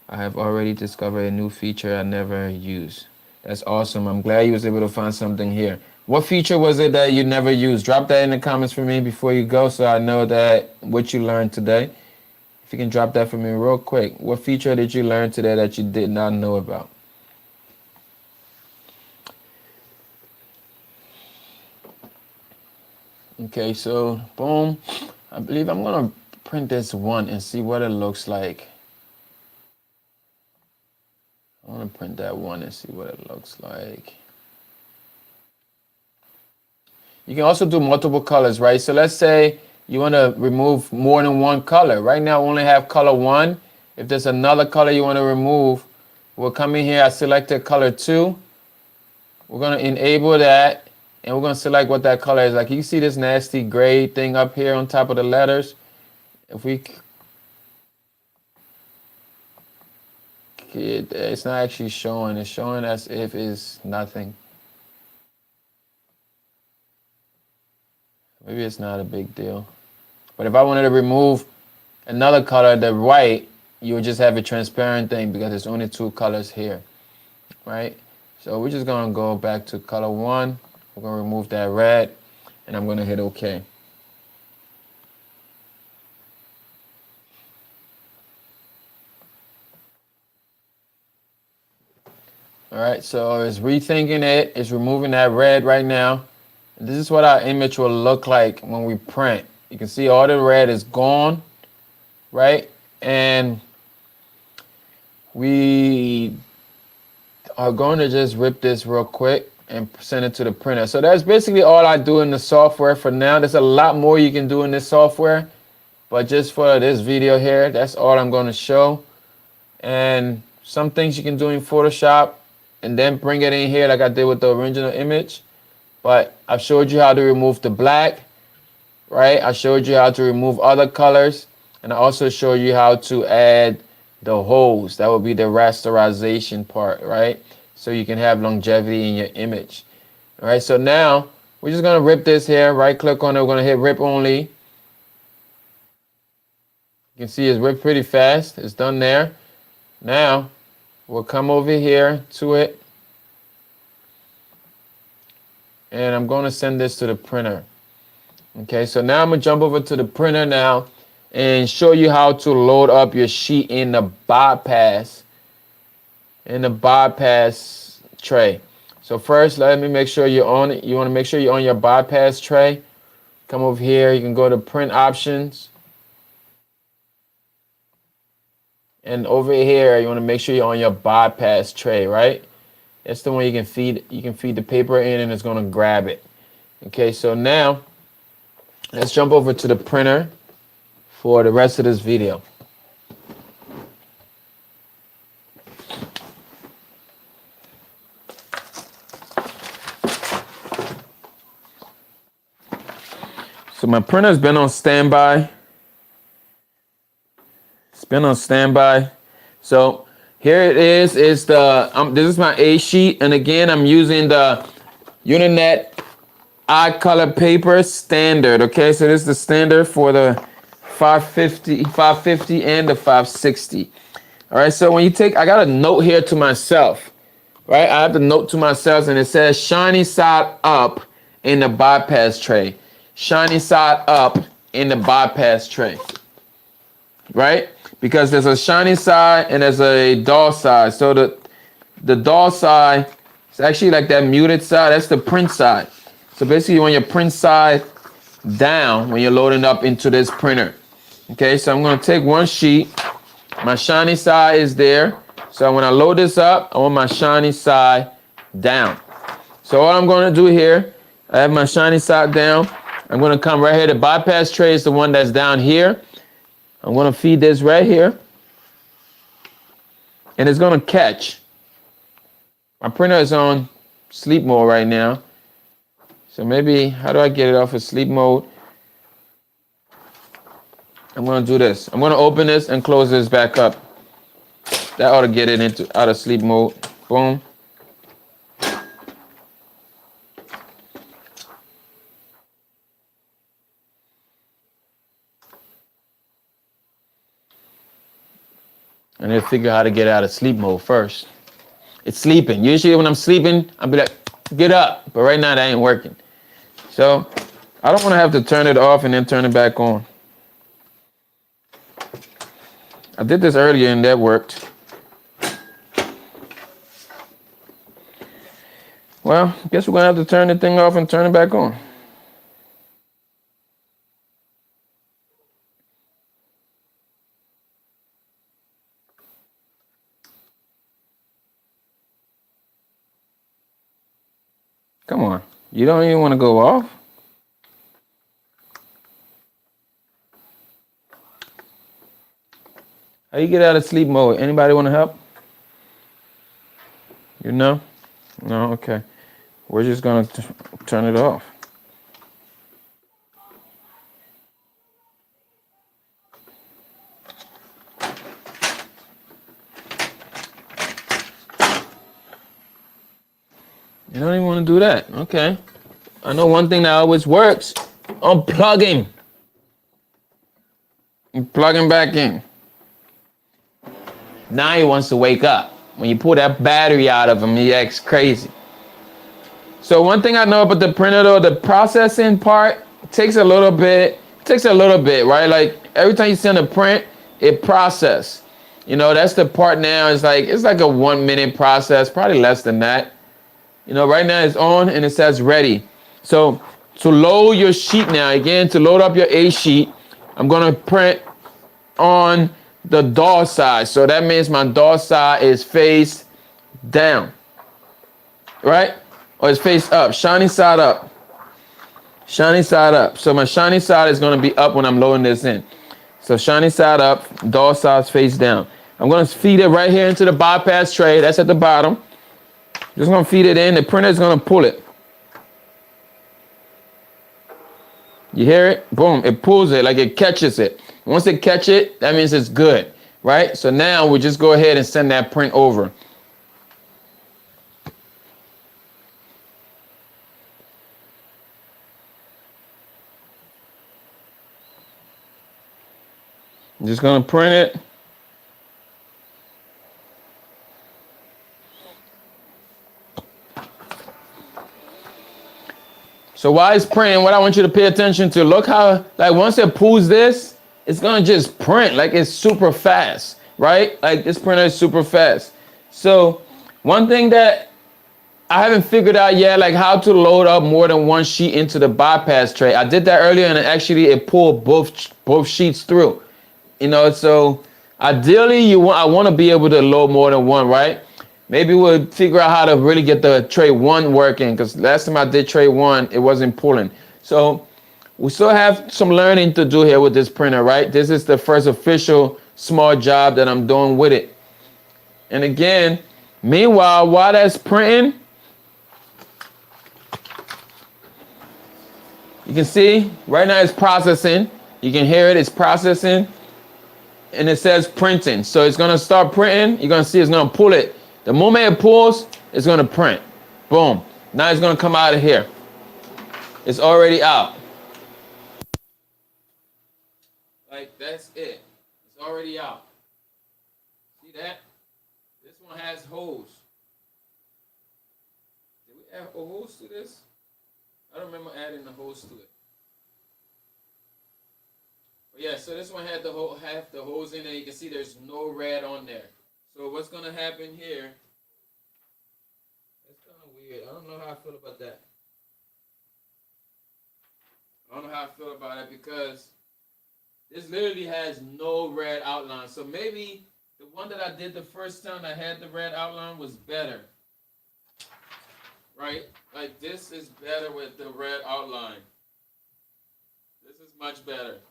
I have already discovered a new feature I never used. That's awesome. I'm glad you was able to find something here. What feature was it that you never used? Drop that in the comments for me before you go so I know that what you learned today. If you can drop that for me real quick. What feature did you learn today that you did not know about? Okay, so boom. I believe I'm gonna print this one and see what it looks like. I want to print that one and see what it looks like. You can also do multiple colors, right? So let's say you want to remove more than one color. Right now, we only have color 1. If there's another color you want to remove, we'll come in here. I selected color 2. We're going to enable that. And we're going to select what that color is. Like you see this nasty gray thing up here on top of the letters. If we, it's not actually showing. It's showing as if it's nothing. Maybe it's not a big deal. But if I wanted to remove another color, the white, you would just have a transparent thing because there's only 2 colors here, right? So we're just going to go back to color 1. We're going to remove that red, and I'm going to hit OK. All right, so it's rethinking it. It's removing that red right now. This is what our image will look like when we print. You can see all the red is gone, right? and we are going to just rip this real quick and send it to the printer. So that's basically all I do in the software for now. There's a lot more you can do in this software, but just for this video here, that's all I'm going to show. And some things you can do in Photoshop and then bring it in here like I did with the original image. But I've showed you how to remove the black, right? I showed you how to remove other colors, and I also showed you how to add the holes. That would be the rasterization part, right? So you can have longevity in your image. All right, so now we're just gonna rip this here, right click on it, we're gonna hit rip only. You can see it's ripped pretty fast, it's done there. Now we'll come over here to it, and I'm gonna send this to the printer. Okay, so now I'm gonna jump over to the printer now and show you how to load up your sheet in the bypass tray. So first, let me make sure you're on it. You want to make sure you're on your bypass tray. Come over here. You can go to print options, and over here you want to make sure you're on your bypass tray, right? That's the one you can feed. You can feed the paper in, and it's going to grab it. Okay, so now let's jump over to the printer for the rest of this video. So my printer's been on standby. It's been on standby. So here it is. It's the this is my A sheet, and again I'm using the Uninet iColor paper standard. Okay, so this is the standard for the 550 and the 560. All right, so when you take, I got a note here to myself, right? I have the note to myself, and it says shiny side up in the bypass tray. Shiny side up in the bypass tray, right? Because there's a shiny side and there's a dull side. So the dull side is actually like that muted side. That's the print side. So basically you want your print side down when you're loading up into this printer. Okay, so I'm going to take one sheet. My shiny side is there. So when I load this up, I want my shiny side down. So what I'm going to do here, I have my shiny side down. I'm going to come right here. The bypass tray is the one that's down here. I'm going to feed this right here, and it's going to catch. My printer is on sleep mode right now. So maybe, how do I get it off of sleep mode? I'm going to do this. I'm going to open this and close this back up. That ought to get it out of sleep mode. Boom. And then figure how to get out of sleep mode first. It's sleeping. Usually when I'm sleeping, I'll be like, get up. But right now that ain't working. So I don't want to have to turn it off and then turn it back on. I did this earlier and that worked. Well, I guess we're going to have to turn the thing off and turn it back on. Come on. You don't even want to go off? How you get out of sleep mode? Anybody want to help? You know? No? Okay. We're just going to turn it off. You don't even want to do that. Okay. I know one thing that always works. Unplugging. And plugging back in. Now he wants to wake up. When you pull that battery out of him, he acts crazy. So one thing I know about the printer though, the processing part takes a little bit, right? Like every time you send a print, it processes. You know, that's the part now. It's like a 1 minute process, probably less than that. You know, right now it's on and it says ready. So to load your sheet now, again, to load up your A sheet, I'm going to print on the door side. So that means my door side is face down, right? Or it's face up, shiny side up. Shiny side up. So my shiny side is gonna be up when I'm loading this in. So shiny side up, door side face down. I'm gonna feed it right here into the bypass tray. That's at the bottom. Just gonna feed it in. The printer is gonna pull it. You hear it? Boom, it pulls it, like it catches it. Once it catches it, that means it's good, right? So now we just go ahead and send that print over. I'm just gonna print it. So while it's printing, what I want you to pay attention to, look how, like once it pulls this, it's gonna just print, like it's super fast, right? Like this printer is super fast. So one thing that I haven't figured out yet, like how to load up more than one sheet into the bypass tray. I did that earlier and actually it pulled both sheets through. You know, so ideally I want to be able to load more than one, right? Maybe we'll figure out how to really get the tray one working, because last time I did tray one, it wasn't pulling. So we still have some learning to do here with this printer, right? This is the first official small job that I'm doing with it. And again, meanwhile, while that's printing, you can see right now it's processing. You can hear it, it's processing. And it says printing. So it's gonna start printing. You're gonna see it's gonna pull it. The moment it pulls, it's gonna print. Boom. Now it's gonna come out of here. It's already out. Like that's it. It's already out. See that? This one has holes. Did we add holes to this? I don't remember adding the holes to it. But yeah, so this one had the holes in there. You can see there's no red on there. So what's gonna happen here? That's kind of weird. I don't know how I feel about that. I don't know how I feel about it because this literally has no red outline. So maybe the one that I did the first time that had the red outline was better. Right? Like this is better with the red outline. This is much better.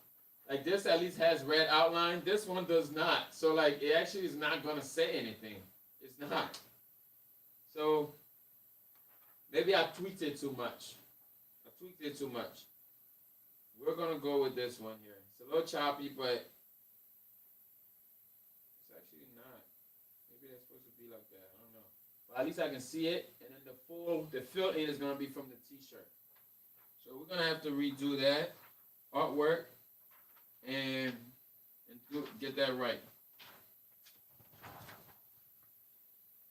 Like this at least has red outline. This one does not. So like it actually is not gonna say anything. It's not. So maybe I tweaked it too much. We're gonna go with this one here. It's a little choppy, but it's actually not. Maybe that's supposed to be like that. I don't know. But at least I can see it, and then the fill in is gonna be from the t-shirt. So we're gonna have to redo that artwork and get that right.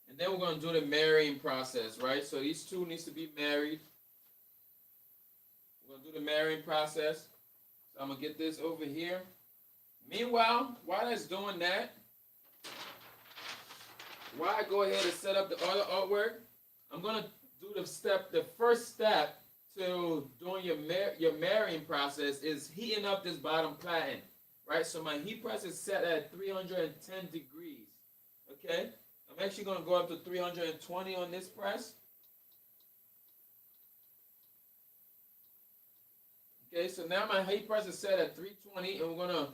And then we're gonna do the marrying process, right? So these two needs to be married. We're gonna do the marrying process. So I'm gonna get this over here. Meanwhile, while that's doing that, while I go ahead and set up the other artwork, I'm gonna do the first step to doing your marrying process is heating up this bottom platen, right? So my heat press is set at 310 degrees, okay? I'm actually gonna go up to 320 on this press. Okay, so now my heat press is set at 320 and we're gonna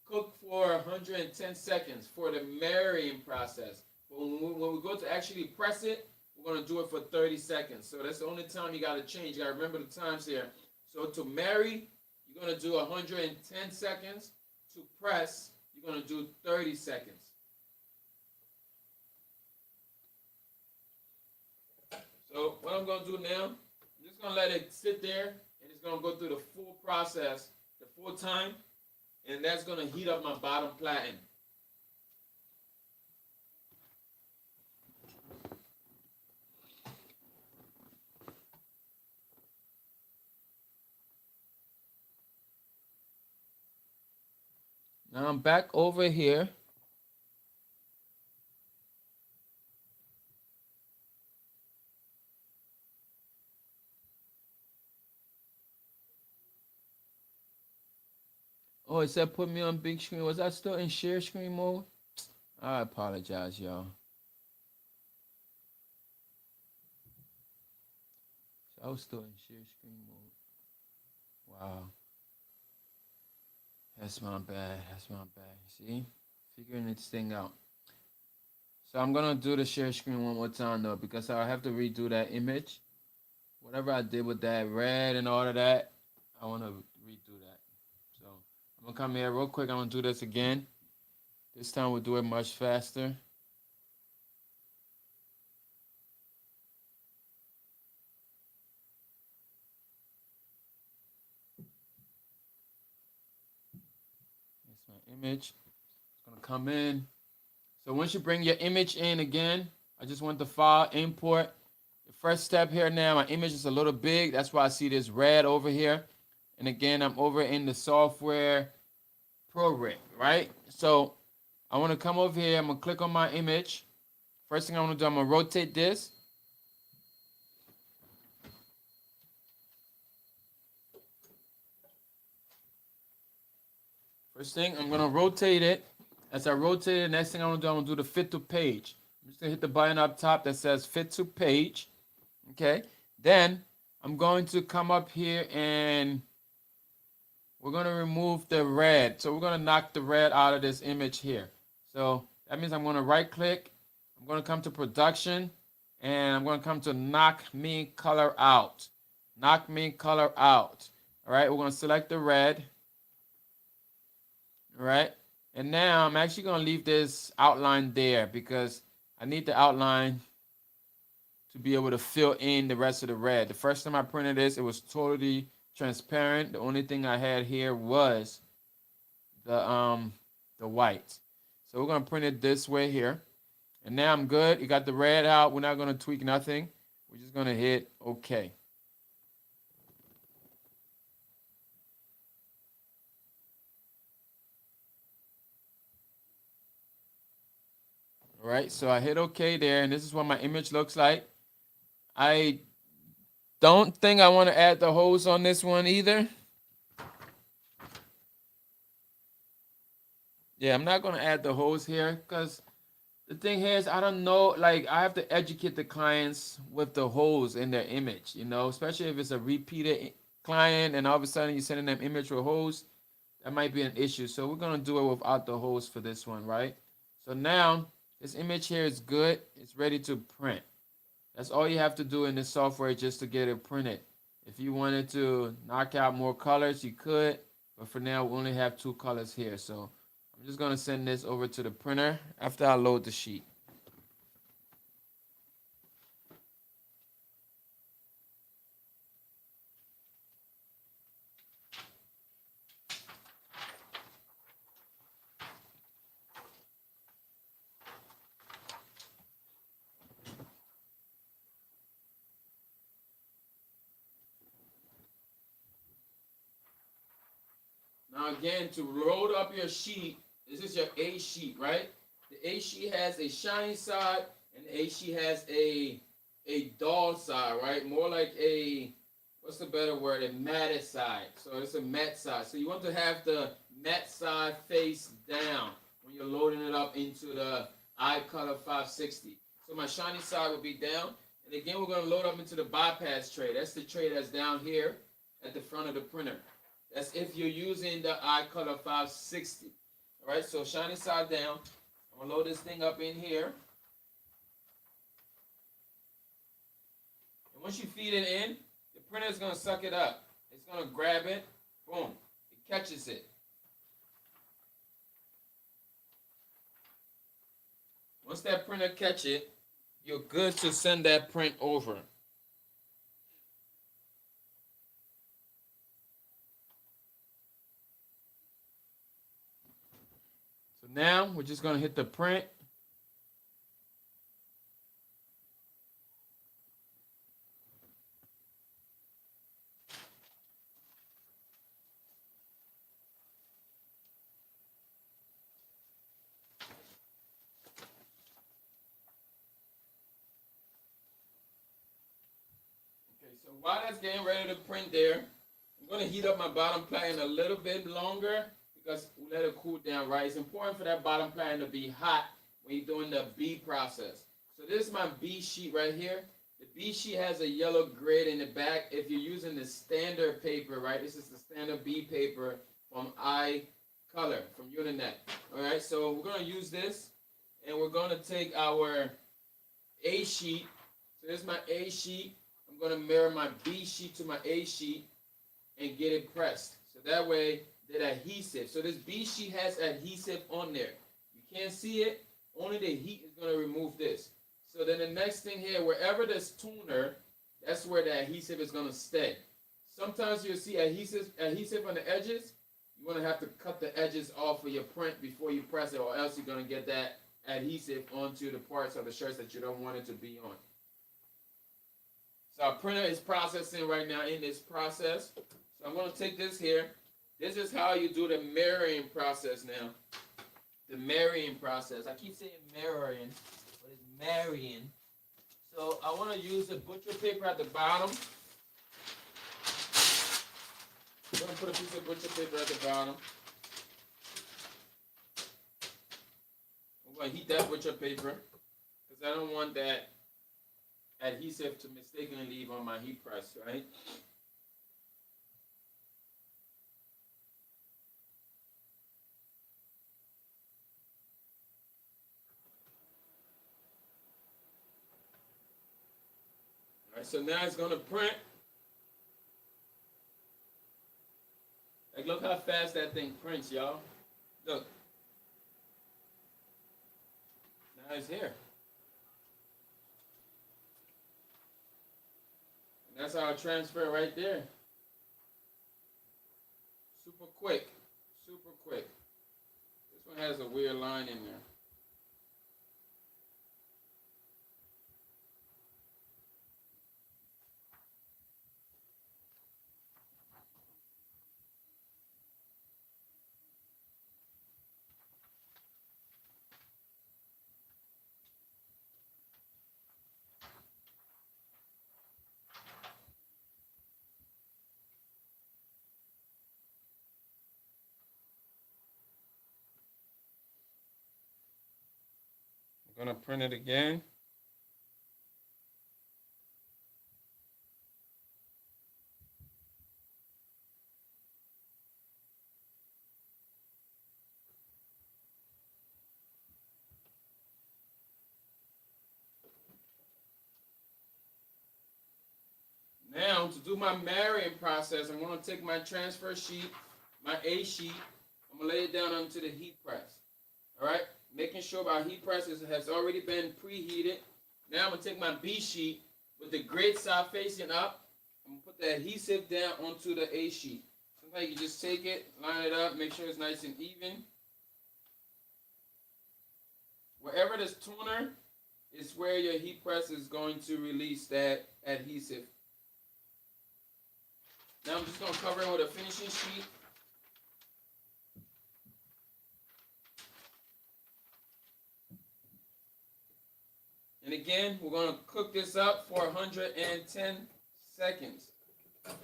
cook for 110 seconds for the marrying process. But when we go to actually press it, we're going to do it for 30 seconds. So that's the only time you got to change. You got to remember the times here. So to marry, you're going to do 110 seconds. To press, you're going to do 30 seconds. So what I'm going to do now, I'm just going to let it sit there, and it's going to go through the full process, the full time, and that's going to heat up my bottom platen. Now I'm back over here. Oh, it said put me on big screen. Was I still in share screen mode? I apologize, y'all. So I was still in share screen mode. Wow. That's my bad. That's my bad. See? Figuring this thing out. So I'm gonna do the share screen one more time though, because I have to redo that image. Whatever I did with that red and all of that, I wanna redo that. So I'm gonna come here real quick. I'm gonna do this again. This time we'll do it much faster. That's my image. It's gonna come in. So once you bring your image in again, I just want the file import. The first step here now, my image is a little big. That's why I see this red over here. And again, I'm over in the software program, right? So I want to come over here. I'm going to click on my image. First thing I want to do, I'm going to rotate this. First thing, I'm going to rotate it. As I rotate it, next thing I'm going to do, I'm going to do the fit to page. I'm just going to hit the button up top that says fit to page. Okay. Then I'm going to come up here and we're going to remove the red. So we're going to knock the red out of this image here. So that means I'm going to right click. I'm going to come to production and I'm going to come to knock mean color out. Knock mean color out. All right. We're going to select the red. All right. And now I'm actually going to leave this outline there because I need the outline to be able to fill in the rest of the red. The first time I printed this, it was totally transparent. The only thing I had here was the white. So we're gonna print it this way here. And now I'm good. You got the red out. We're not gonna tweak nothing. We're just gonna hit OK. All right, so I hit OK there, and this is what my image looks like. I don't think I want to add the hose on this one either. Yeah, I'm not going to add the hose here because the thing here is I don't know, like I have to educate the clients with the holes in their image, you know, especially if it's a repeated client and all of a sudden you're sending them image with holes, that might be an issue. So we're going to do it without the holes for this one, right? So now this image here is good. It's ready to print. That's all you have to do in this software just to get it printed. If you wanted to knock out more colors, you could, but for now we only have 2 colors here. So I'm just going to send this over to the printer after I load the sheet. Now again, to load up your sheet, this is your A sheet, right? The A sheet has a shiny side and the A sheet has a dull side, right? More like a, what's the better word? A matted side. So it's a matte side. So you want to have the matte side face down when you're loading it up into the iColor 560. So my shiny side will be down. And again, we're going to load up into the bypass tray. That's the tray that's down here at the front of the printer. That's if you're using the iColor 560. All right, so shiny side down. I'm going to load this thing up in here. And once you feed it in, the printer is going to suck it up. It's going to grab it. Boom. It catches it. Once that printer catches it, you're good to send that print over. So now we're just going to hit the print. Okay, so while that's getting ready to print there, I'm going to heat up my bottom plane a little bit longer because we let it cool down, right? It's important for that bottom pattern to be hot when you're doing the B process. So this is my B sheet right here. The B sheet has a yellow grid in the back. If you're using the standard paper, right? This is the standard B paper from iColor, from Uninet. All right, so we're going to use this, and we're going to take our A sheet. So this is my A sheet. I'm going to mirror my B sheet to my A sheet and get it pressed. So that way, that adhesive. So this B sheet has adhesive on there. You can't see it. Only the heat is going to remove this. So then the next thing here, wherever there's toner, that's where the adhesive is going to stay. Sometimes you'll see adhesive on the edges. You're going to have to cut the edges off of your print before you press it, or else you're going to get that adhesive onto the parts of the shirts that you don't want it to be on. So our printer is processing right now in this process. So I'm going to take this here. This is how you do the mirroring process now. The marrying process. I keep saying mirroring, but it's marrying. So I want to use the butcher paper at the bottom. I'm going to put a piece of butcher paper at the bottom. I'm going to heat that butcher paper because I don't want that adhesive to mistakenly leave on my heat press, right? All right, so now it's going to print. Like, look how fast that thing prints, y'all. Look. Now it's here. And that's our transfer right there. Super quick. Super quick. This one has a weird line in there. I'm going to print it again. Now, to do my marrying process, I'm going to take my transfer sheet, my A sheet, I'm going to lay it down onto the heat press. All right? Making sure my heat press has already been preheated. Now I'm going to take my B sheet with the grid side facing up. I'm going to put the adhesive down onto the A sheet. Sometimes you just take it, line it up, make sure it's nice and even. Wherever there's toner is where your heat press is going to release that adhesive. Now I'm just going to cover it with a finishing sheet. And again, we're going to cook this up for 110 seconds. It's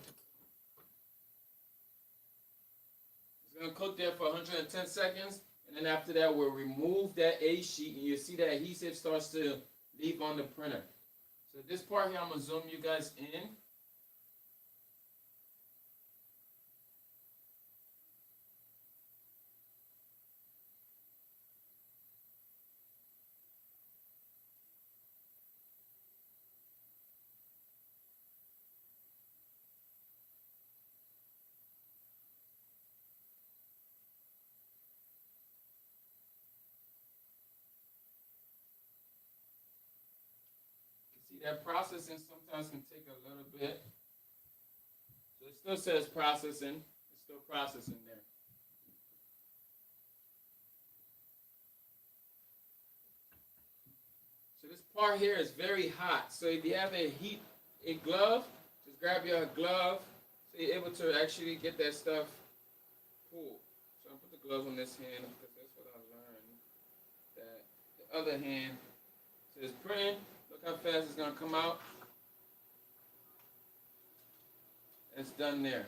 going to cook there for 110 seconds. And then after that, we'll remove that A sheet. And you'll see that adhesive starts to leave on the printer. So this part here, I'm going to zoom you guys in. See, that processing sometimes can take a little bit. So it still says processing. It's still processing there. So this part here is very hot. So if you have a glove, just grab your glove so you're able to actually get that stuff pulled. So I'll put the glove on this hand because that's what I learned. That the other hand says print. Look how fast it's going to come out. It's done there.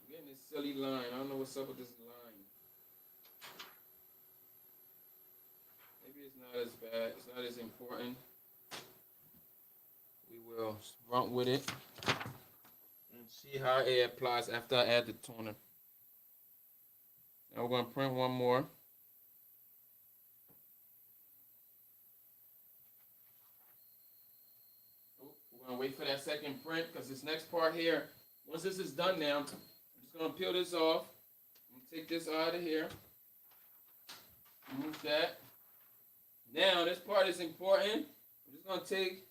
Again, it's silly line. I don't know what's up with this line. Maybe it's not as bad. It's not as important. We will run with it and see how it applies after I add the toner. Now we're going to print one more. We're going to wait for that second print because this next part here, once this is done now, I'm just going to peel this off. I'm going to take this out of here. Remove that. Now this part is important. I'm just going to take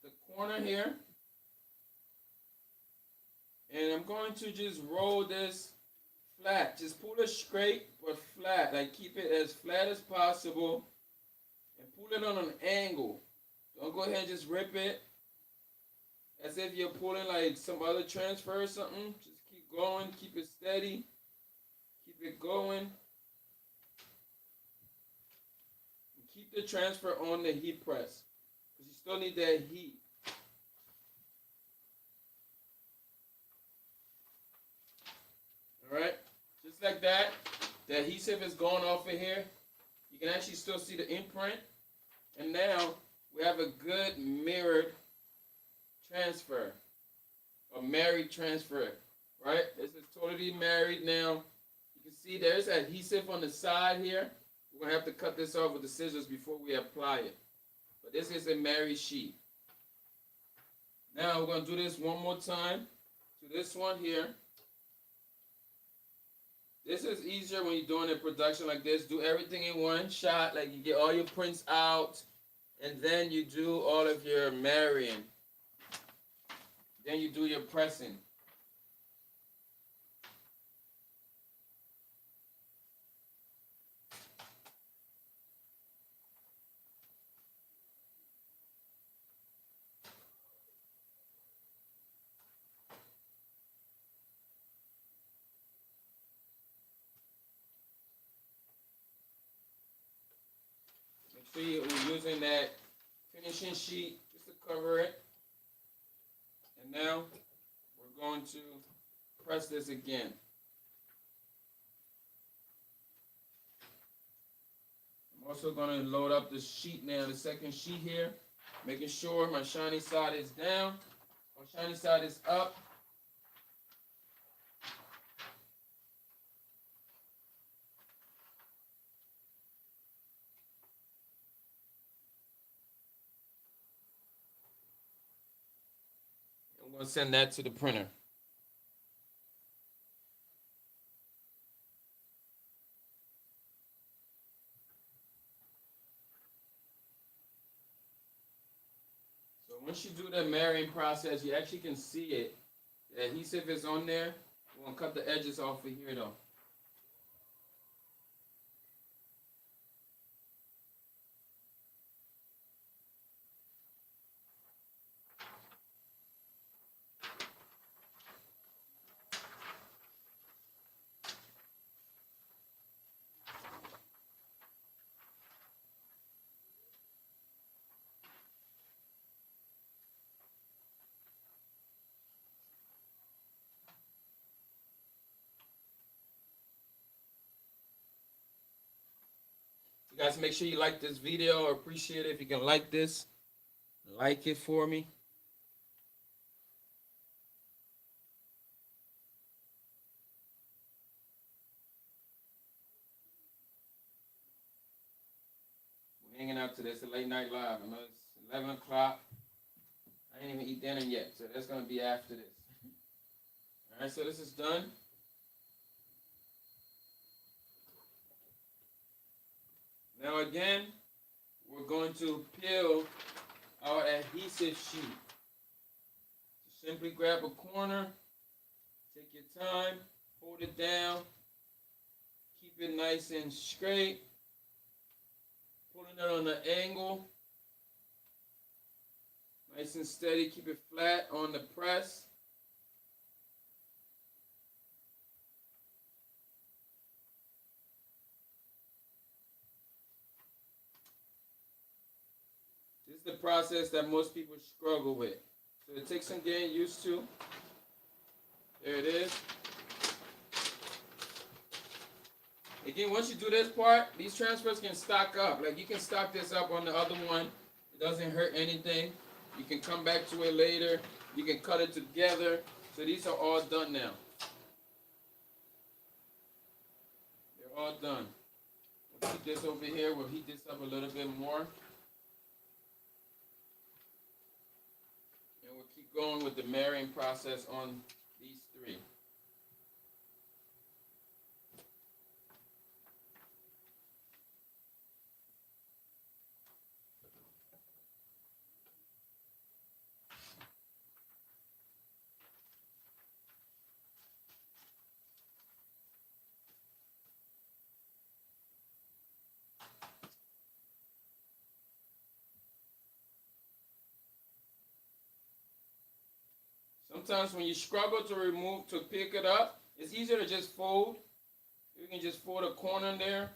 the corner here and I'm going to just roll this flat. Just pull it straight but flat. Like keep it as flat as possible and pull it on an angle. Don't go ahead and just rip it as if you're pulling like some other transfer or something. Just keep going, keep it steady, keep it going. And keep the transfer on the heat press because you still need that heat. Alright, just like that, the adhesive is going off of here. You can actually still see the imprint. And now we have a good mirrored transfer, a married transfer, right? This is totally married now. You can see there's adhesive on the side here. We're going to have to cut this off with the scissors before we apply it. But this is a married sheet. Now we're going to do this one more time to this one here. This is easier when you're doing a production like this. Do everything in one shot, like you get all your prints out, and then you do all of your marrying. Then you do your pressing. Make sure you're using that finishing sheet just to cover it. And now we're going to press this again. I'm also going to load up the sheet now, the second sheet here, making sure my shiny side is down, my shiny side is up. I'm going to send that to the printer. So once you do the marrying process, you actually can see it. The adhesive is on there. We're going to cut the edges off of here though. You guys make sure you like this video. I appreciate it if you can like this. Like it for me. We're hanging out today. It's a late night live. I know it's 11 o'clock. I ain't even eat dinner yet, so that's going to be after this. All right, so this is done. Now again, we're going to peel our adhesive sheet. So simply grab a corner, take your time, hold it down, keep it nice and straight, pulling it on the angle, nice and steady, keep it flat on the press. This is the process that most people struggle with. So it takes some getting used to. There it is. Again, once you do this part, these transfers can stock up. Like you can stock this up on the other one. It doesn't hurt anything. You can come back to it later. You can cut it together. So these are all done now. They're all done. We'll keep this over here. We'll heat this up a little bit more. And we'll keep going with the marrying process on these three. Sometimes when you struggle to pick it up, it's easier to just fold. You can just fold a corner in there.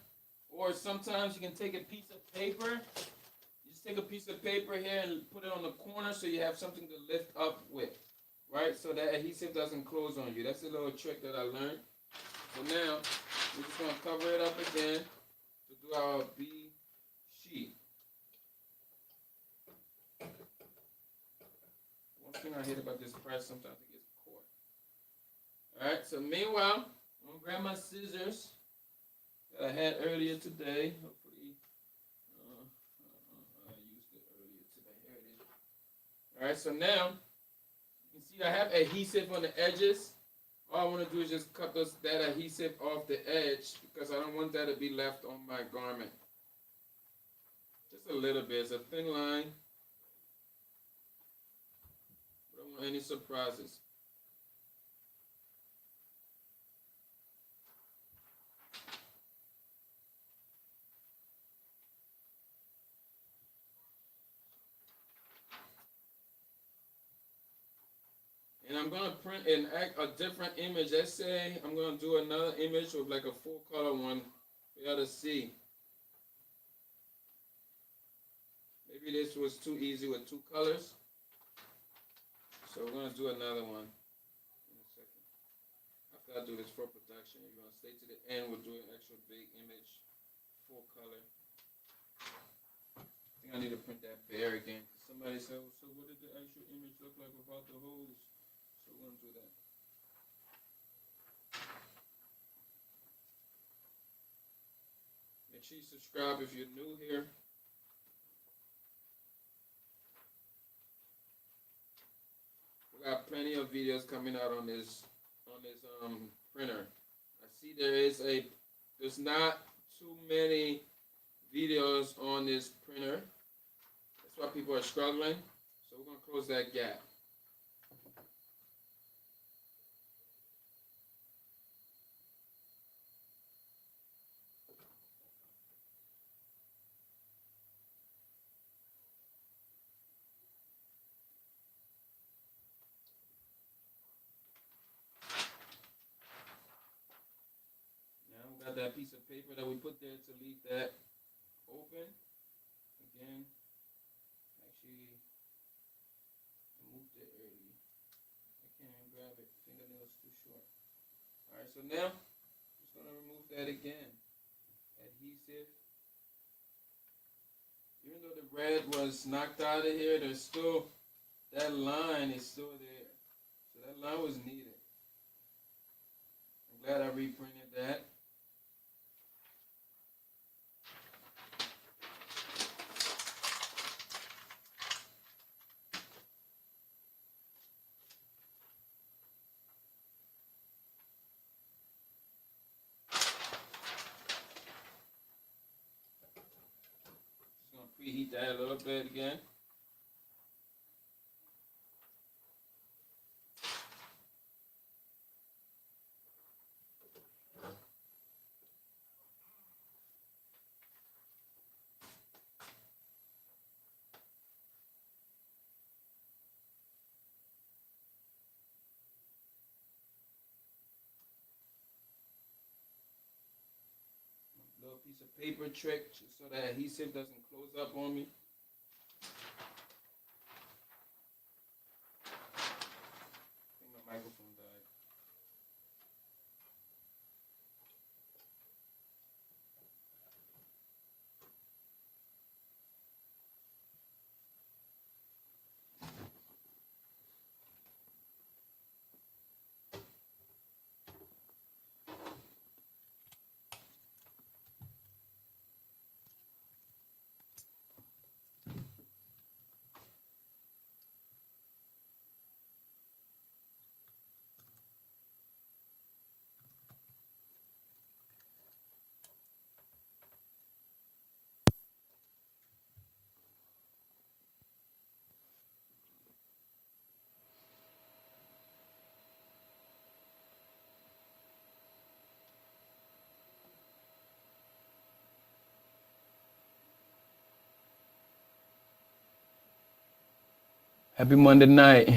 Or sometimes you can take a piece of paper. You just take a piece of paper here and put it on the corner so you have something to lift up with. Right? So that adhesive doesn't close on you. That's a little trick that I learned. So now, we're just going to cover it up again to do our B sheet. One thing I hate about this press, sometimes it gets caught. Alright, so meanwhile, I'm going to grab my scissors that I had earlier today. Hopefully, I used it earlier today. Here it is. Alright, so now, you can see I have adhesive on the edges. All I want to do is just cut that adhesive off the edge because I don't want that to be left on my garment. Just a little bit. It's a thin line. I don't want any surprises. And I'm going to print a different image. Let's say I'm going to do another image with like a full color one for y'all to see. Maybe this was too easy with two colors. So we're going to do another one in a second. After I do this for production, you're going to stay to the end. We'll do an extra big image, full color. I think I need to print that bear again. Somebody said, so what did the actual image look like without the holes? So we're going to do that. Make sure you subscribe if you're new here. We got plenty of videos coming out on this printer. I see there's not too many videos on this printer. That's why people are struggling. So we're going to close that gap. Got that piece of paper that we put there to leave that open. Again, actually, I moved it early. I can't even grab it. Fingernail's too short. Alright, so now, just going to remove that again. Adhesive. Even though the red was knocked out of here, there's still, that line is still there. So that line was needed. I'm glad I reprinted that. Preheat that a little bit again. Little piece of paper trick just so that adhesive doesn't close up on me. I think my microphone died. Happy Monday night.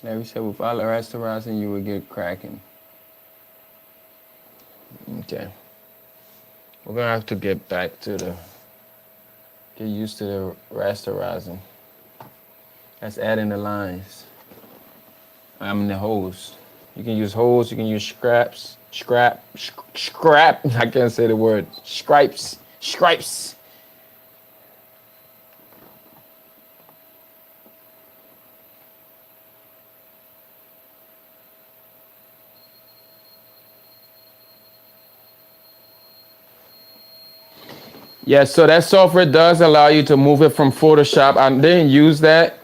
Larry said with all the restaurants and you would get cracking. Okay. We're gonna have to get back to get used to the rasterizing. That's adding the lines. I'm the hose. You can use hose, you can use scraps, scrap. I can't say the word. Stripes. Yeah, so that software does allow you to move it from Photoshop. I didn't use that.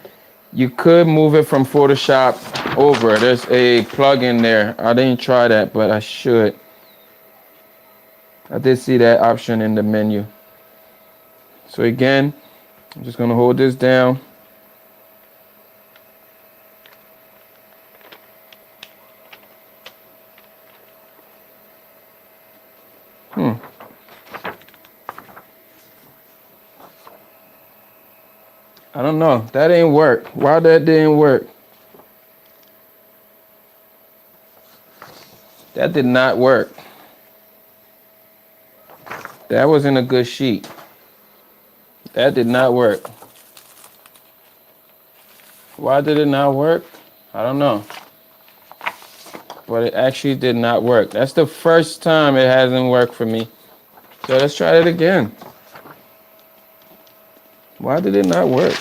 You could move it from Photoshop over. There's a plugin there. I didn't try that, but I should. I did see that option in the menu. So again, I'm just gonna hold this down. I don't know. That didn't work. Why that didn't work? That did not work. That wasn't a good sheet. That did not work. Why did it not work? I don't know. But it actually did not work. That's the first time it hasn't worked for me. So let's try it again. Why did it not work?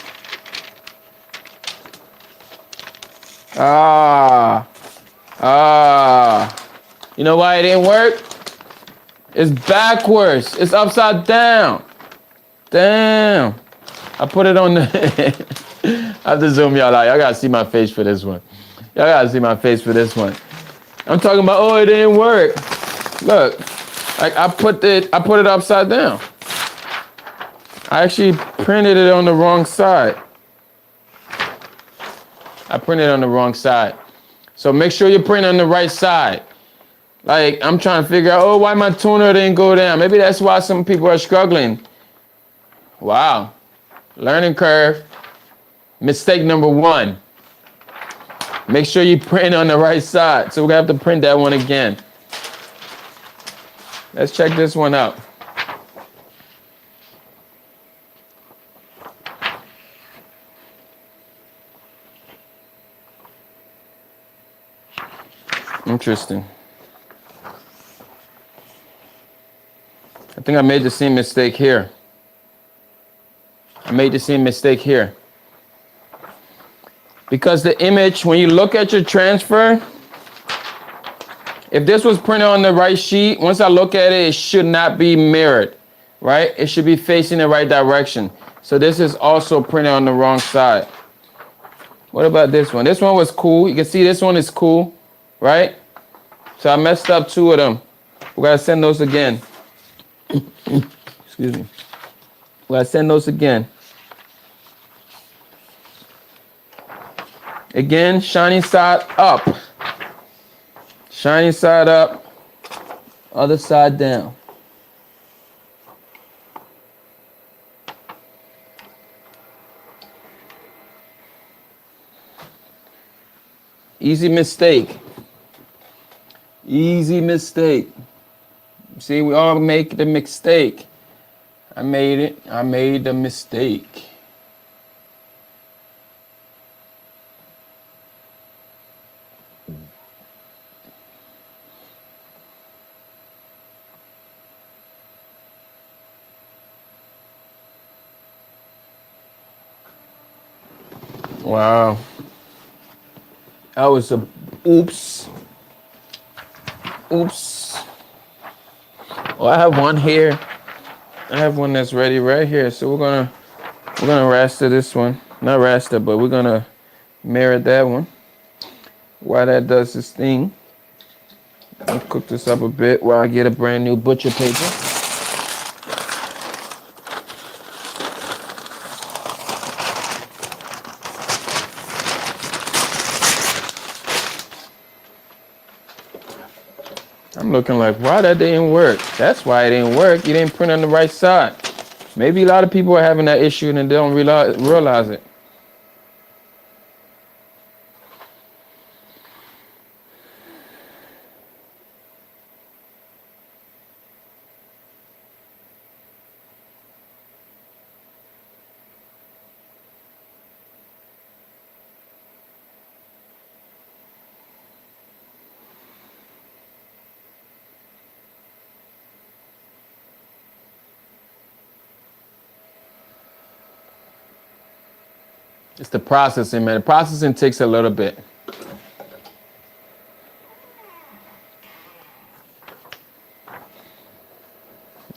You know why it didn't work? It's backwards. It's upside down. Damn. I put it on the... I have to zoom y'all out. Y'all gotta see my face for this one. Y'all gotta see my face for this one. I'm talking about, oh, it didn't work. Look, like I put it upside down. I actually printed it on the wrong side. I printed it on the wrong side. So make sure you print on the right side. Like, I'm trying to figure out, oh, why my toner didn't go down. Maybe that's why some people are struggling. Wow. Learning curve. Mistake number 1. Make sure you print on the right side. So we're going to have to print that one again. Let's check this one out. Interesting. I think I made the same mistake here. Because the image, when you look at your transfer, if this was printed on the right sheet, once I look at it, it should not be mirrored, right? It should be facing the right direction. So this is also printed on the wrong side. What about this one? This one was cool. You can see this one is cool, right? So I messed up 2 of them. We gotta send those again. Excuse me. We gotta send those again. Again, shiny side up. Shiny side up. Other side down. Easy mistake. Easy mistake. See, we all make the mistake. I made it. I made the mistake. Wow. That was a oops. Oops. Oh, I have one here. I have one that's ready right here. So we're gonna raster this one. Not raster, but we're gonna mirror that one. While that does this thing, I'll cook this up a bit while I get a brand new butcher paper. looking like, why that didn't work? That's why it didn't work. You didn't print on the right side. Maybe a lot of people are having that issue and they don't realize it. It's the processing, man. The processing takes a little bit.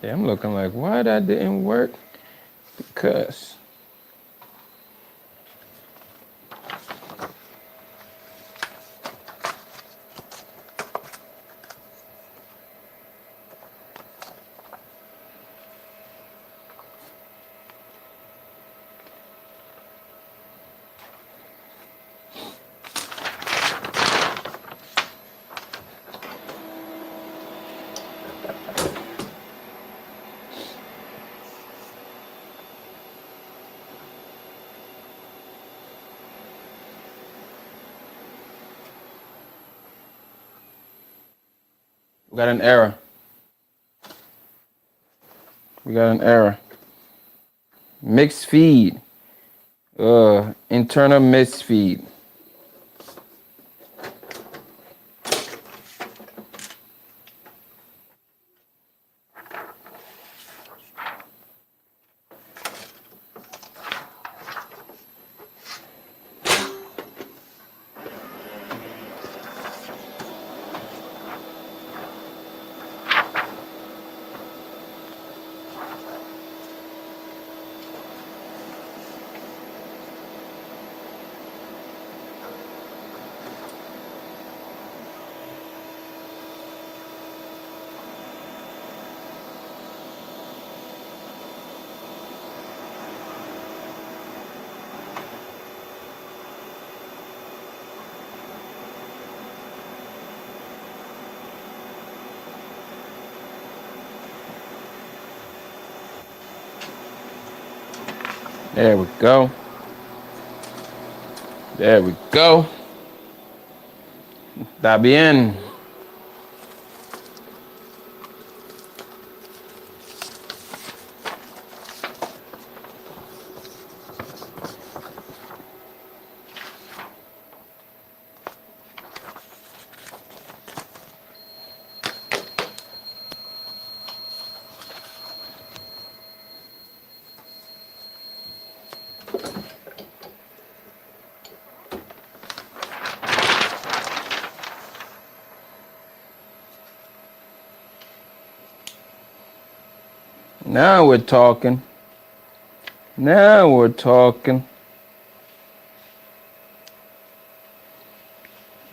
Yeah, I'm looking like, why that didn't work? Because we got an error. We got an error. Mixed feed. Internal mixed feed. There we go. There we go. Está bien. Now we're talking. Now we're talking.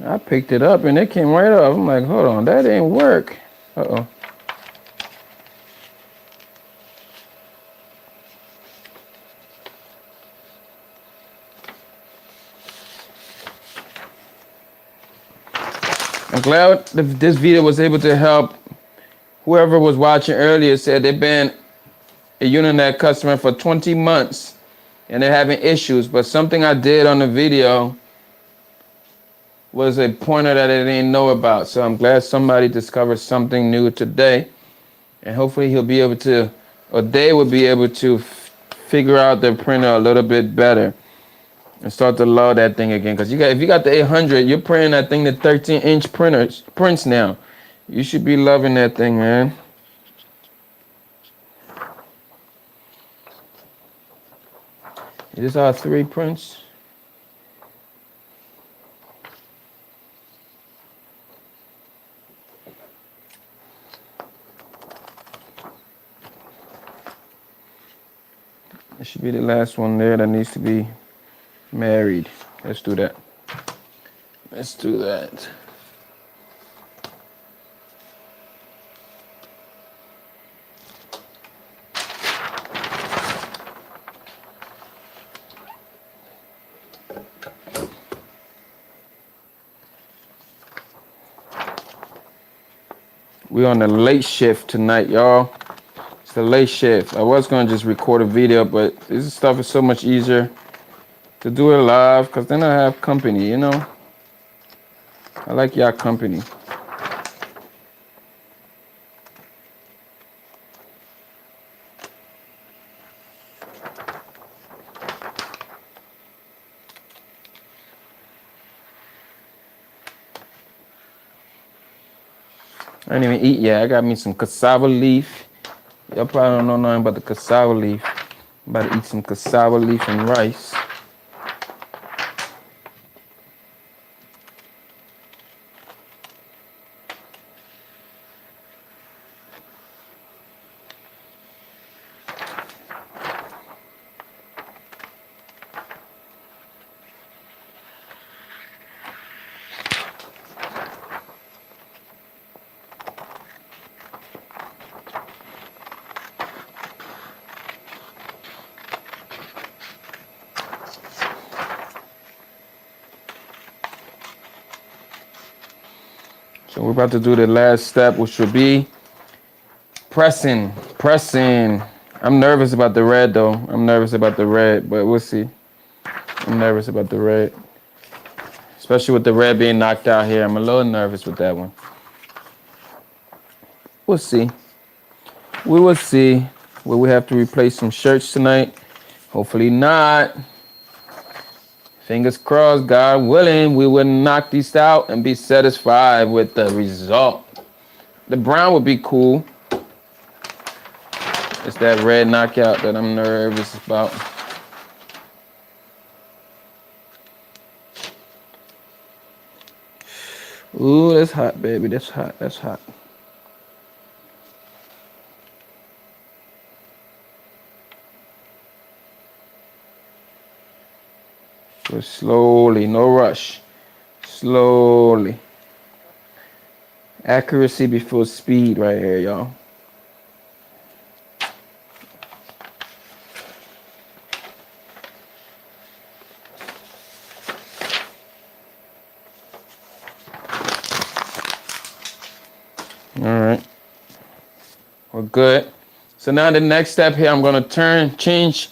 I picked it up and it came right up. I'm like, hold on, that didn't work. Uh-oh. I'm glad this video was able to help whoever was watching earlier. Said they've been a Uninet customer for 20 months and they're having issues, but something I did on the video was a pointer that they didn't know about. So I'm glad somebody discovered something new today, and hopefully he'll be able to, or they will be able to figure out their printer a little bit better and start to love that thing again. Because if you got the 800, you're printing that thing to 13-inch prints now. You should be loving that thing, man. Is this our 3 prints? It should be the last one there that needs to be married. Let's do that. Let's do that. We're on the late shift tonight, y'all. It's the late shift. I was gonna just record a video, but this stuff is so much easier to do it live, because then I have company, you know? I like y'all company. I didn't even eat yet. I got me some cassava leaf. Y'all probably don't know nothing about the cassava leaf. I'm about to eat some cassava leaf and rice. So we're about to do the last step, which will be pressing. I'm nervous about the red though. I'm nervous about the red, but we'll see. I'm nervous about the red. Especially with the red being knocked out here. I'm a little nervous with that one. We'll see. We will see. Will we have to replace some shirts tonight? Hopefully not. Fingers crossed, God willing, we will knock these out and be satisfied with the result. The brown would be cool. It's that red knockout that I'm nervous about. Ooh, that's hot, baby. That's hot. That's hot. So slowly, no rush. Slowly. Accuracy before speed right here, y'all. All right. We're good. So now the next step here, I'm going to change.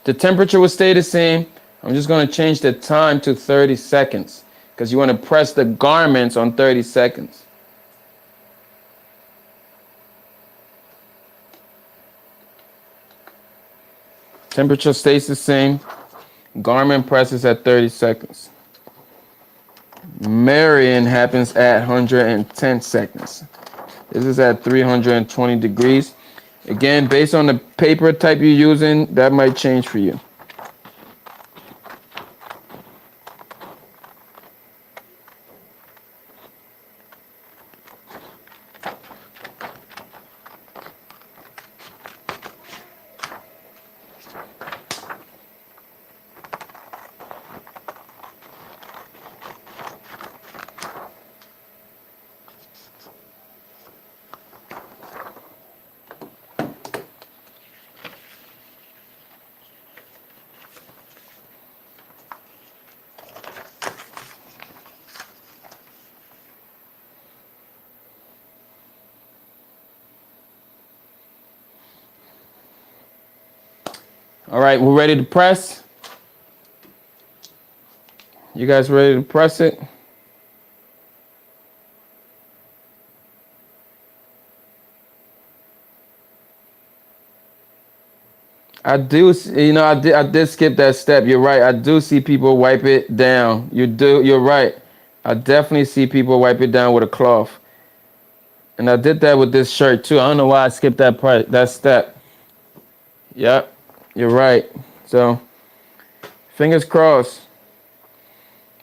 The temperature will stay the same. I'm just going to change the time to 30 seconds because you want to press the garments on 30 seconds. Temperature stays the same. Garment presses at 30 seconds. Marrying happens at 110 seconds. This is at 320 degrees. Again, based on the paper type you're using, that might change for you. All right, we're ready to press. You guys ready to press it? I did skip that step. You're right. I do see people wipe it down. You're right. I definitely see people wipe it down with a cloth. And I did that with this shirt too. I don't know why I skipped that step. Yep, you're right. So, fingers crossed.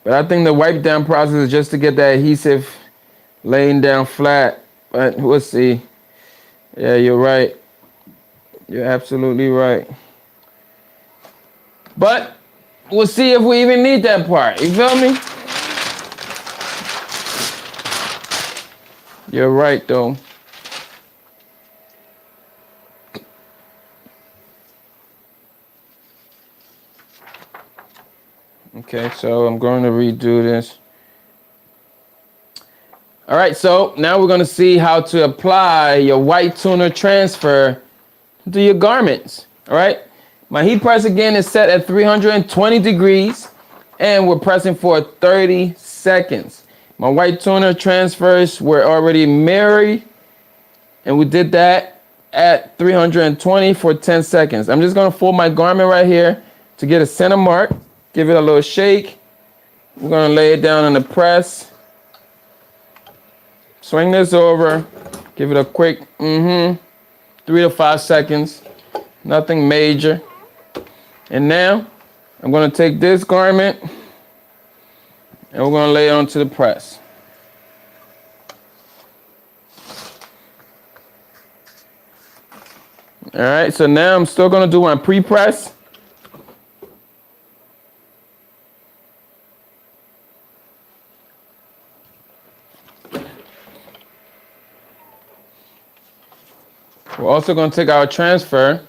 But I think the wipe down process is just to get that adhesive laying down flat. But we'll see. Yeah, you're right. You're absolutely right. But we'll see if we even need that part. You feel me? You're right, though. Okay, so I'm going to redo this. All right, so now we're gonna see how to apply your white toner transfer to your garments. All right, my heat press again is set at 320 degrees and we're pressing for 30 seconds. My white toner transfers were already married and we did that at 320 for 10 seconds. I'm just gonna fold my garment right here to get a center mark, give it a little shake. We're gonna lay it down on the press. Swing this over, give it a quick 3 to 5 seconds, nothing major. And now I'm gonna take this garment and we're gonna lay it onto the press. All right, so now I'm still gonna do my pre-press. We're also going to take our transfer.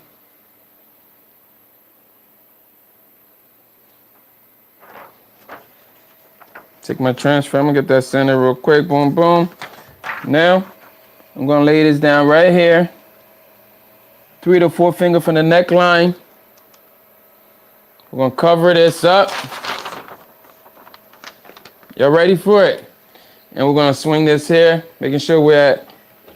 Take my transfer. I'm going to get that center real quick. Boom, boom. Now, I'm going to lay this down right here. 3 to 4 finger from the neckline. We're going to cover this up. Y'all ready for it? And we're going to swing this here, making sure we're at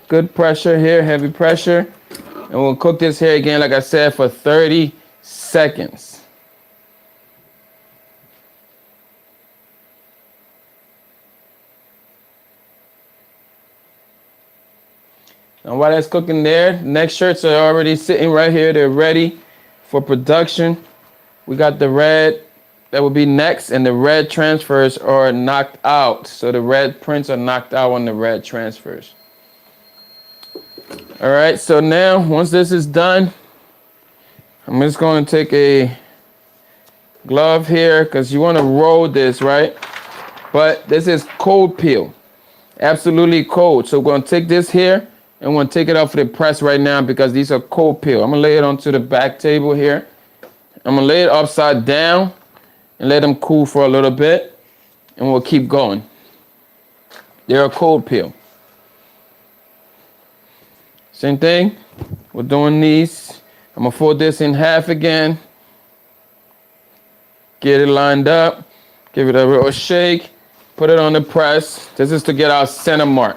good pressure here, heavy pressure. And we'll cook this here again, like I said, for 30 seconds. Now while that's cooking there, next shirts are already sitting right here. They're ready for production. We got the red that will be next, and the red transfers are knocked out. So the red prints are knocked out on the red transfers. All right, so now once this is done, I'm just going to take a glove here because you want to roll this, right? But this is cold peel, absolutely cold. So we're going to take this here and we're going to take it off the press right now because these are cold peel. I'm going to lay it onto the back table here. I'm going to lay it upside down and let them cool for a little bit, and we'll keep going. They're a cold peel. Same thing, we're doing these. I'm gonna fold this in half again. Get it lined up, give it a real shake, put it on the press. This is to get our center mark.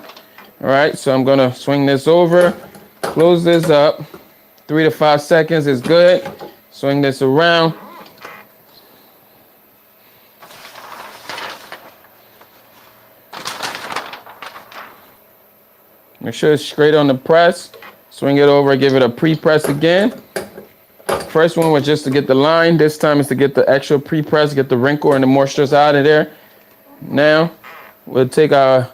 All right, so I'm gonna swing this over, close this up. 3 to 5 seconds is good. Swing this around. Make sure it's straight on the press. Swing it over, give it a pre-press again. First one was just to get the line. This time is to get the extra pre-press, get the wrinkle and the moisture out of there. Now, we'll take our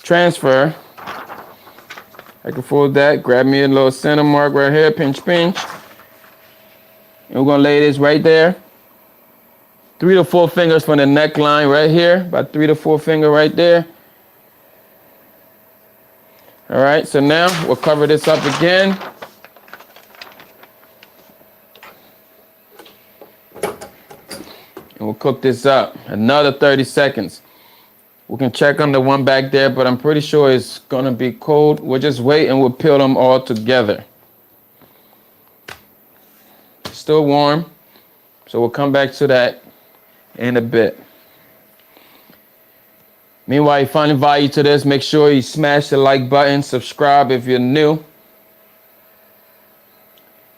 transfer. I can fold that, grab me a little center mark right here, pinch, pinch. And we're gonna lay this right there. 3 to 4 fingers from the neckline right here, about 3 to 4 finger right there. All right, so now we'll cover this up again. And we'll cook this up another 30 seconds. We can check on the one back there, but I'm pretty sure it's gonna be cold. We'll just wait and we'll peel them all together. Still warm, so we'll come back to that in a bit. Meanwhile, you find value to this, make sure you smash the like button, subscribe if you're new.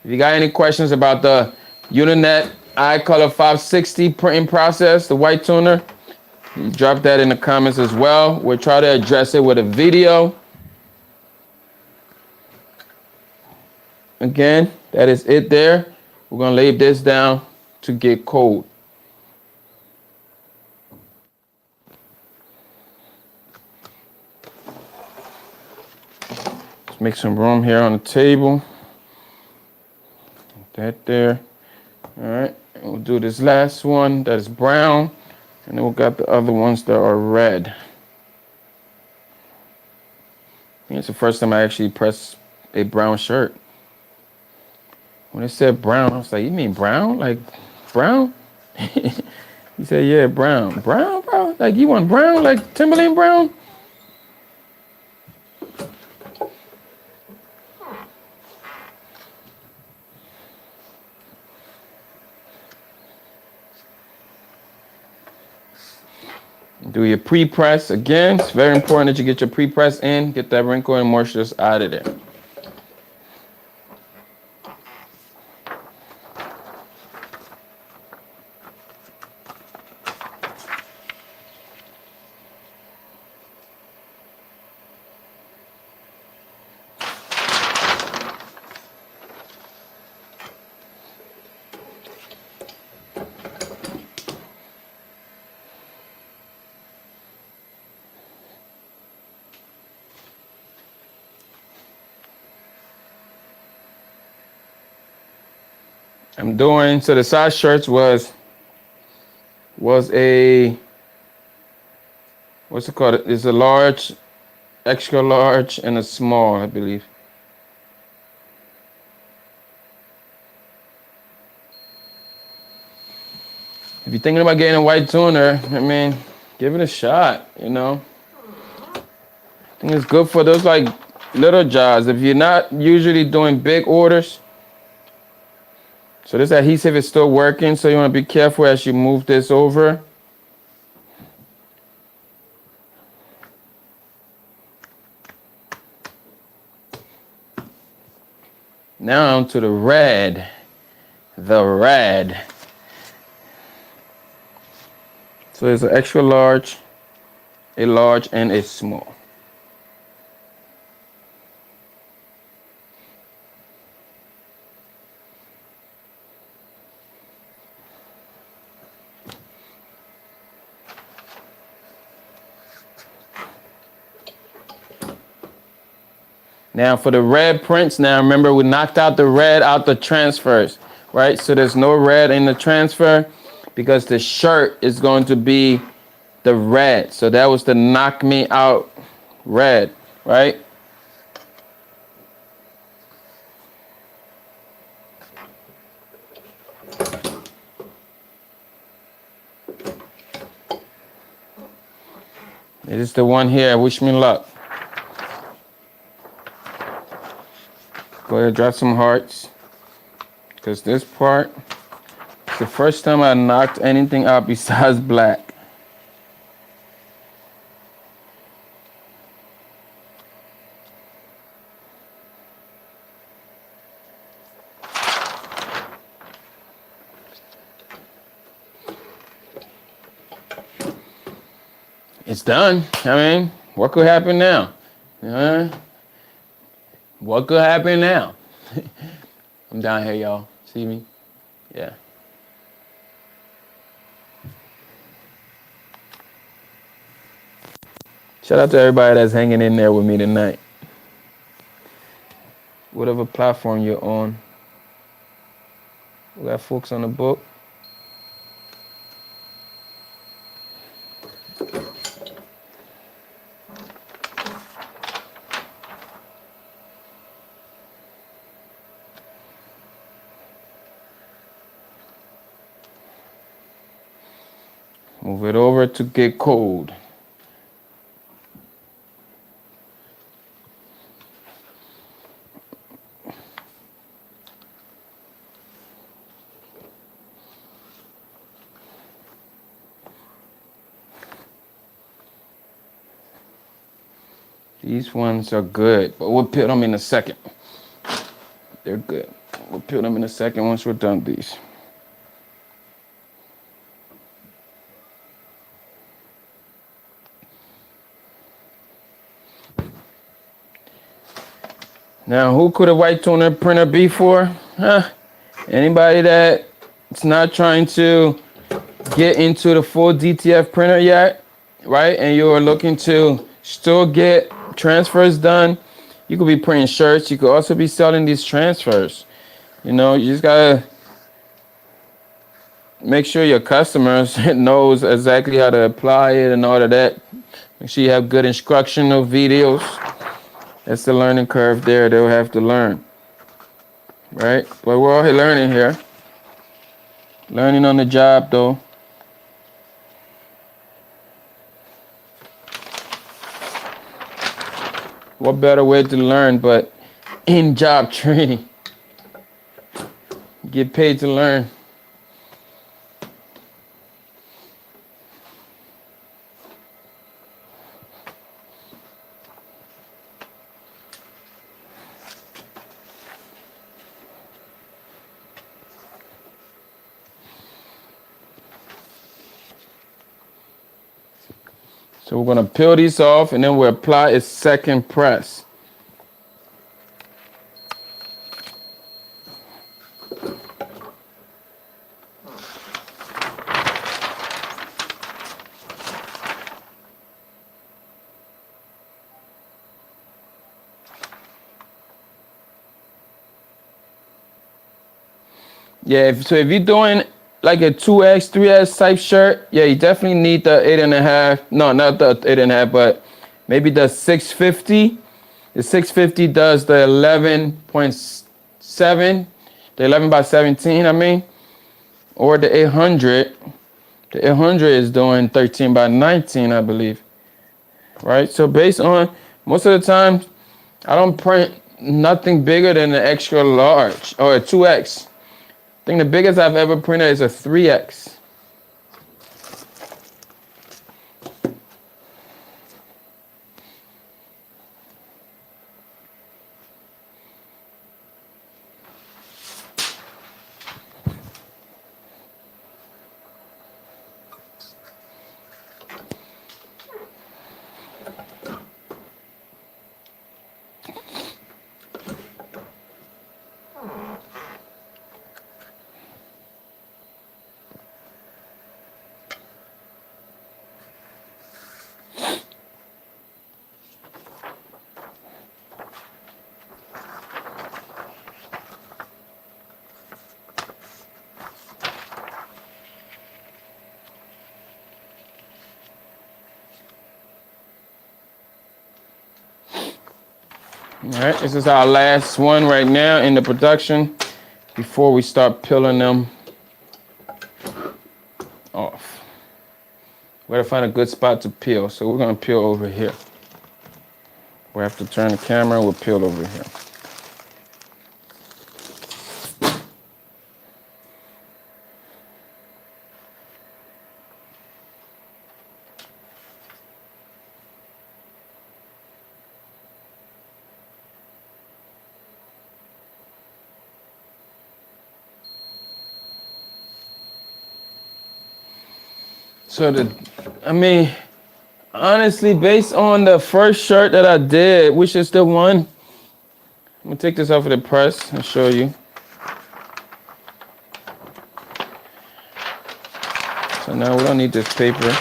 If you got any questions about the Uninet iColor 560 printing process, the white toner, drop that in the comments as well. We'll try to address it with a video. Again, that is it there. We're gonna lay this down to get cold. Let's make some room here on the table. That there. All right, and we'll do this last one that is brown, and then we've got the other ones that are red. I think it's the first time I actually pressed a brown shirt. When it said brown, I was like, you mean brown? Like brown? He said, yeah, brown. Brown, bro? Like you want brown, like Timberland brown? Do your pre-press again. It's very important that you get your pre-press in, get that wrinkle and moisture out of there. I'm doing, so the size shirts was a, what's it called? It's a large, extra large, and a small, I believe. If you're thinking about getting a white toner, I mean, give it a shot, you know. I think it's good for those like little jobs. If you're not usually doing big orders, so this adhesive is still working, so you want to be careful as you move this over. Now onto the red. The red. So there's an extra large, a large, and a small. Now for the red prints, now remember we knocked out the red out the transfers, right? So there's no red in the transfer because the shirt is going to be the red. So that was the knock me out red, right? It is the one here. Wish me luck. Go ahead, drop some hearts. Because this part, it's the first time I knocked anything out besides black. It's done. I mean, what could happen now? What could happen now? I'm down here, y'all. See me? Yeah. Shout out to everybody that's hanging in there with me tonight. Whatever platform you're on. We got folks on the book. Move it over to get cold. These ones are good, but we'll peel them in a second. They're good. We'll peel them in a second once we're done with these. Now, who could a white toner printer be for? Anybody that's not trying to get into the full DTF printer yet, right? And you're looking to still get transfers done. You could be printing shirts. You could also be selling these transfers. You know, you just gotta make sure your customers knows exactly how to apply it and all of that. Make sure you have good instructional videos. That's the learning curve there. They'll have to learn, right? But we're all learning here. Learning on the job, though. What better way to learn but in-job training? Get paid to learn. So we're gonna peel these off and then we'll apply a second press. Yeah, so if you're doing like a 2X, 3X type shirt, yeah, you definitely need the 8.5. No, not the 8.5, but maybe the 650. The 650 does the 11.7, the 11 by 17, I mean, or the 800. The 800 is doing 13 by 19, I believe. Right? So based on, most of the time, I don't print nothing bigger than an extra large or a 2X. I think the biggest I've ever printed is a 3X. All right, this is our last one right now in the production before we start peeling them off. We gotta find a good spot to peel, so we're gonna peel over here. We have to turn the camera, we'll peel over here. So honestly, based on the first shirt that I did, which is the one, I'm gonna take this off of the press and show you. So now we don't need this paper.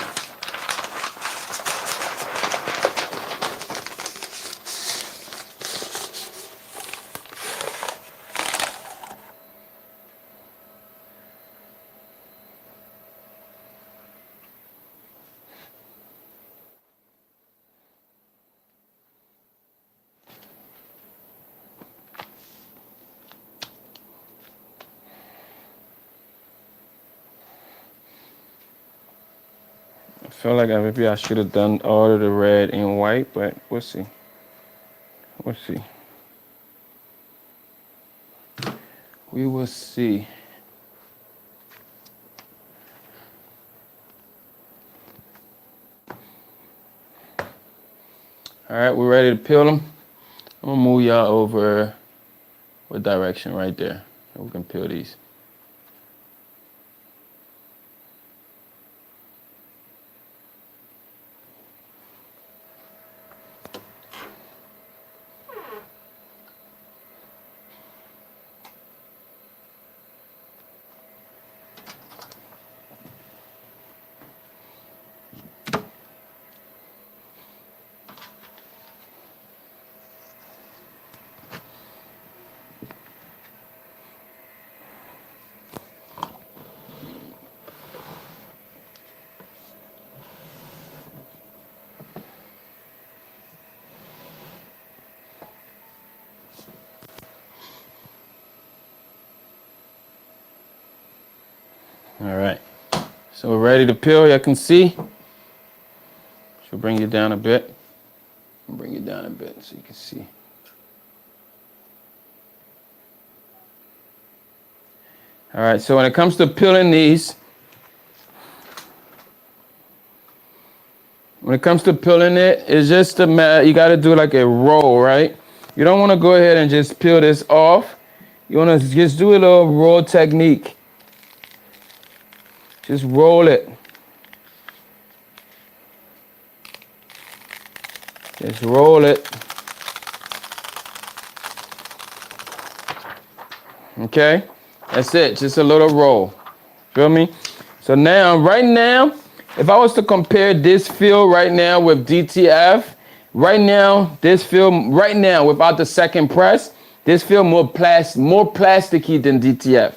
I feel like maybe I should have done all of the red and white, but we'll see. We'll see. We will see. All right, we're ready to peel them. I'm gonna move y'all over what direction right there. We can peel these. All right, so we're ready to peel. You can see. Should bring you down a bit. Bring it down a bit so you can see. All right, so when it comes to peeling these, it's just a matter, you got to do like a roll, right? You don't want to go ahead and just peel this off. You want to just do a little roll technique. Just roll it. Just roll it. Okay, that's it. Just a little roll. Feel me? So now, right now, if I was to compare this feel right now with DTF, right now, this feel right now without the second press, this feel more plasticky than DTF,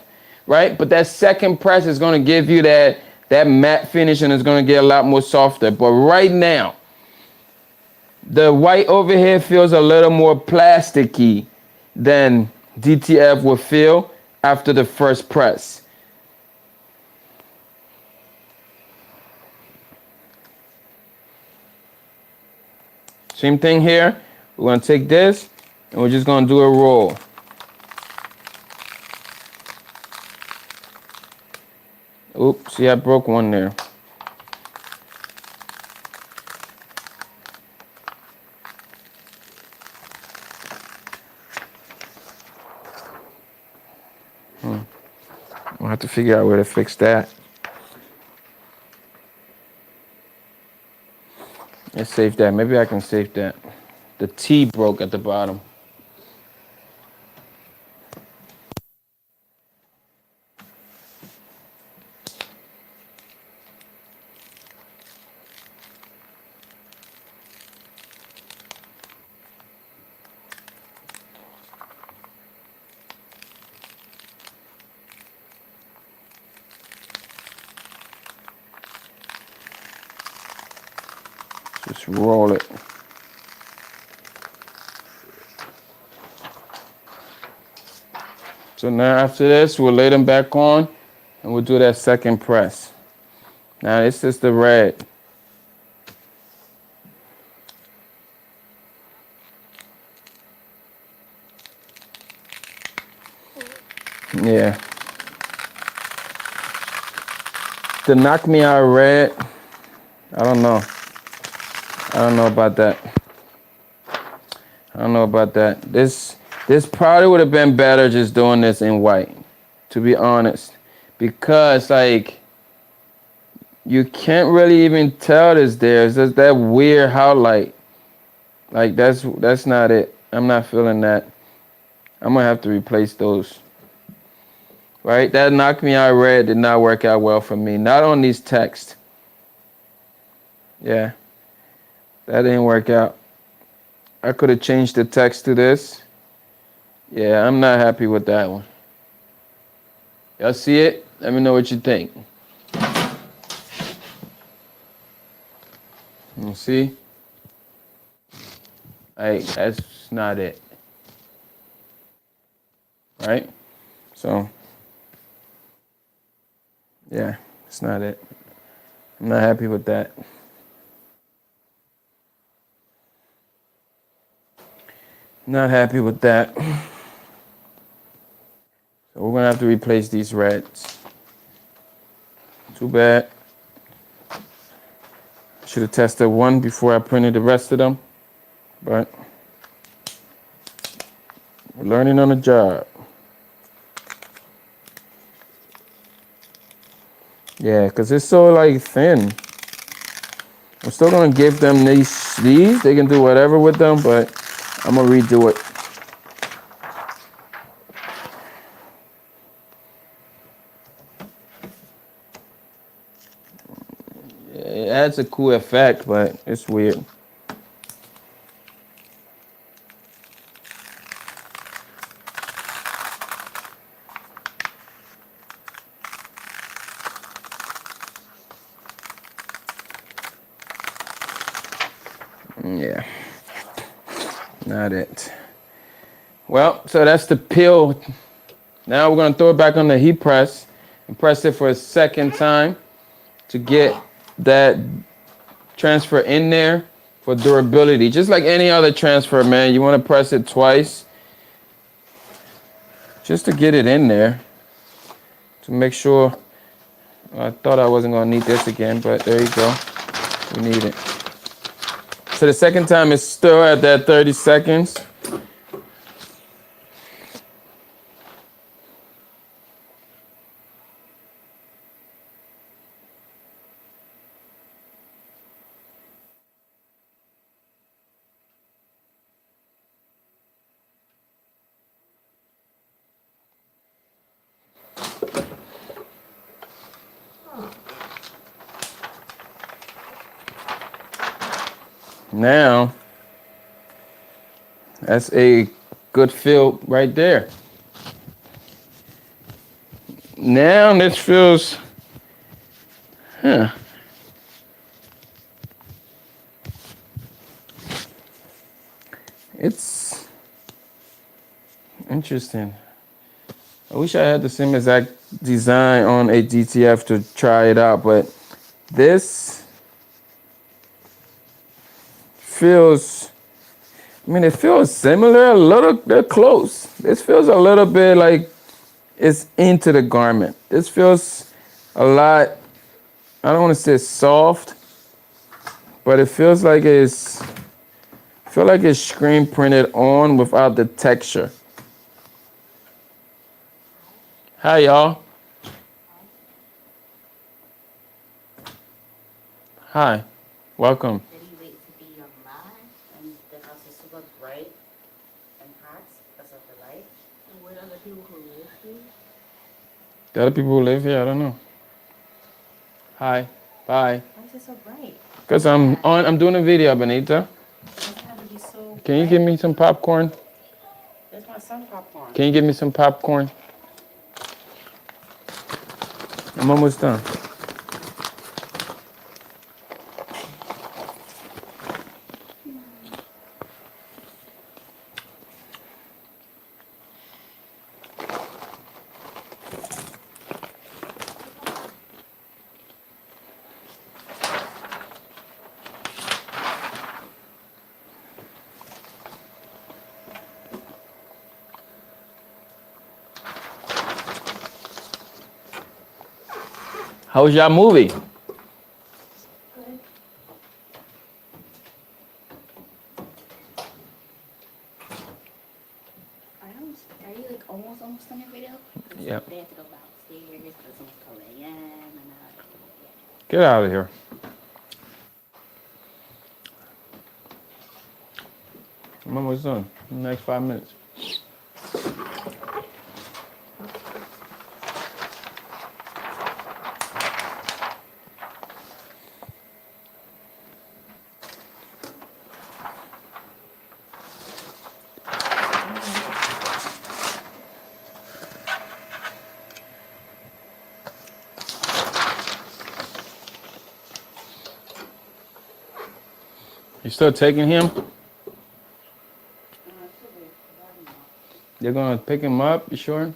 right? But that second press is gonna give you that matte finish and it's gonna get a lot more softer. But right now, the white over here feels a little more plasticky than DTF will feel after the first press. Same thing here. We're gonna take this and we're just gonna do a roll. Oops, see, I broke one there. I'll have to figure out where to fix that. Let's save that. Maybe I can save that. The T broke at the bottom. Just roll it. So now after this, we'll lay them back on and we'll do that second press. Now this is the red. Yeah. The knock me out red, I don't know. I don't know about that. I don't know about that. This probably would have been better just doing this in white, to be honest. Because like you can't really even tell this there. It's just that weird highlight. Like that's not it. I'm not feeling that. I'm gonna have to replace those. Right? That knock me out red did not work out well for me. Not on these texts. Yeah. That didn't work out. I could have changed the text to this. Yeah, I'm not happy with that one. Y'all see it? Let me know what you think. You see? Hey, that's not it. Right? So, yeah, it's not it. I'm not happy with that. Not happy with that. So we're gonna have to replace these reds. Too bad. Should have tested one before I printed the rest of them, but we're learning on the job. Yeah, because it's so like thin. I'm still gonna give them these. They can do whatever with them, but I'm gonna redo it. It adds a cool effect, but it's weird. Yeah, not it. Well, so that's the peel. Now we're gonna throw it back on the heat press and press it for a second time to get that transfer in there for durability. Just like any other transfer, man, you wanna press it twice just to get it in there to make sure. I thought I wasn't gonna need this again, but there you go. We need it. So the second time it's still at that 30 seconds. Now, that's a good feel right there. Now this feels, it's interesting. I wish I had the same exact design on a DTF to try it out, but this feels, I mean, it feels similar, a little, they're close. This feels a little bit like it's into the garment. This feels a lot, I don't want to say soft, but it feels like it's, screen printed on without the texture. Hi, y'all. Hi, welcome. Did he wait to be on live and the house is super bright and hot because of the light? And what other people who live here? The other people who live here, I don't know. Hi, bye. Why is it so bright? Because I'm doing a video, Benita. Doesn't have to be so Can you bright. give me some popcorn? There's my son popcorn. Can you give me some popcorn? I'm almost done. How was y'all movie? Good. Are you like almost done your video? Yep. They have to go downstairs because someone's calling in and Get out of here. I'm almost done. In the next 5 minutes. You still taking him? They're gonna pick him up, you sure?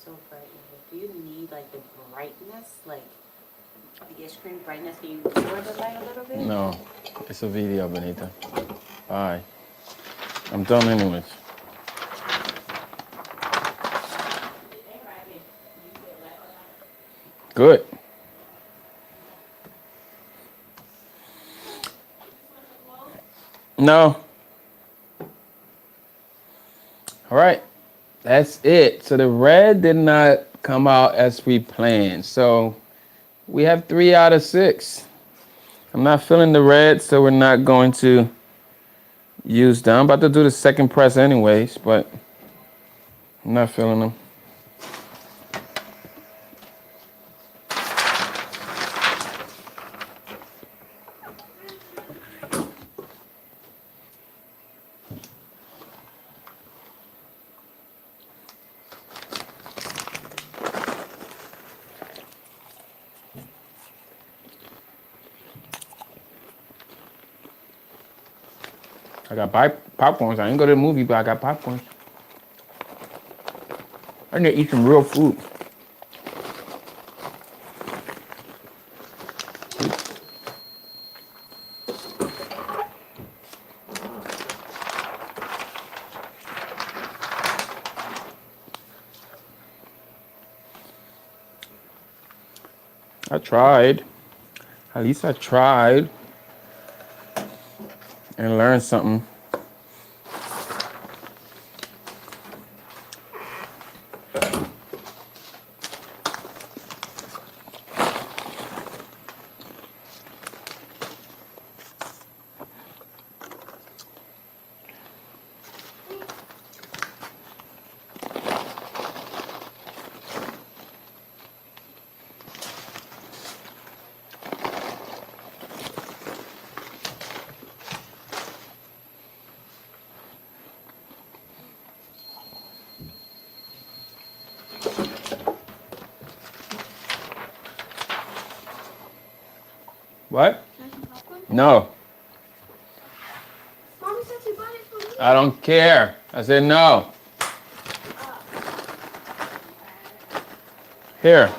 So bright. Do you need like the brightness, like the screen brightness? Can you lower the light a little bit? No, it's a video, Benita. Bye. I'm done anyways. Good. No. All right. That's it. So the red did not come out as we planned. So we have 3 out of 6. I'm not feeling the red, so we're not going to use them. I'm about to do the second press anyways, but I'm not feeling them. I got popcorns. I didn't go to the movie, but I got popcorn. I need to eat some real food. I tried. At least I tried and learned something. What? Can I have some popcorn? No. Mommy said she bought it for me. I don't care. I said no. Here.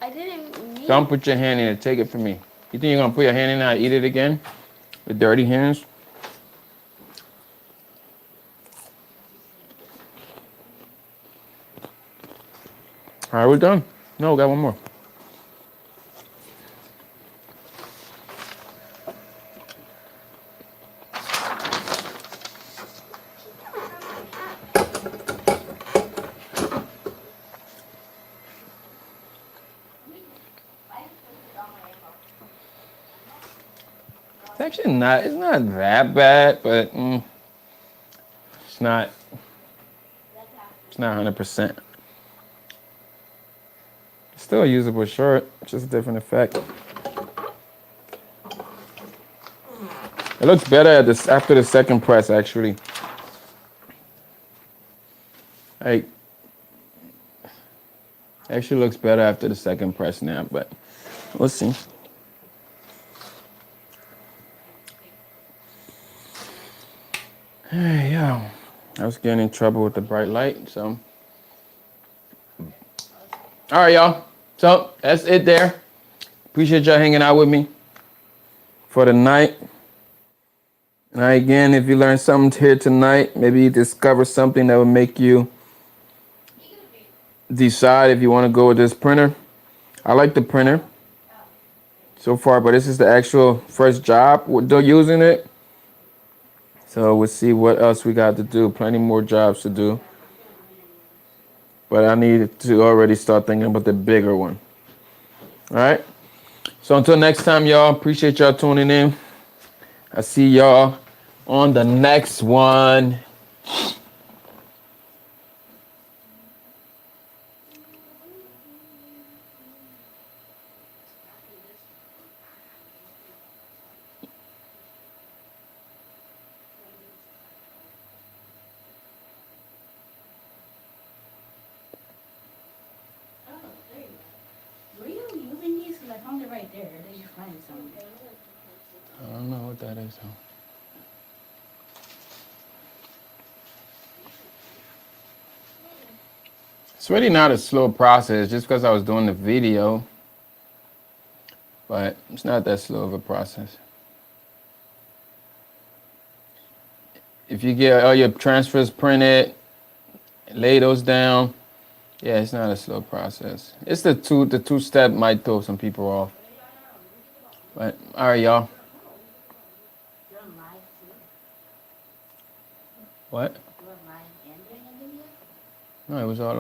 I didn't mean. Don't put your hand in it. Take it from me. You think you're going to put your hand in it and eat it again? With dirty hands? All right, we're done. No, we got one more. It's actually not, it's not that bad, but it's not 100%. It's still a usable shirt, just a different effect. It looks better at this after the second press, actually. Like, actually looks better after the second press now, but we'll see. Hey, yo, I was getting in trouble with the bright light, so. All right, y'all. So that's it there. Appreciate y'all hanging out with me for the night. And again, if you learned something here tonight, maybe you discover something that will make you decide if you want to go with this printer. I like the printer so far, but this is the actual first job we're using it. So we'll see what else we got to do. Plenty more jobs to do. But I need to already start thinking about the bigger one. All right? So until next time, y'all, appreciate y'all tuning in. I see y'all on the next one. Were you using these? Because I found it right there. Did you find some? I don't know what that is, though. It's really not a slow process just because I was doing the video, but it's not that slow of a process. If you get all your transfers printed, lay those down, yeah, it's not a slow process. It's the two-step might throw some people off. But all right, y'all. You're on live too? What? You're on live and doing a video? No, it was all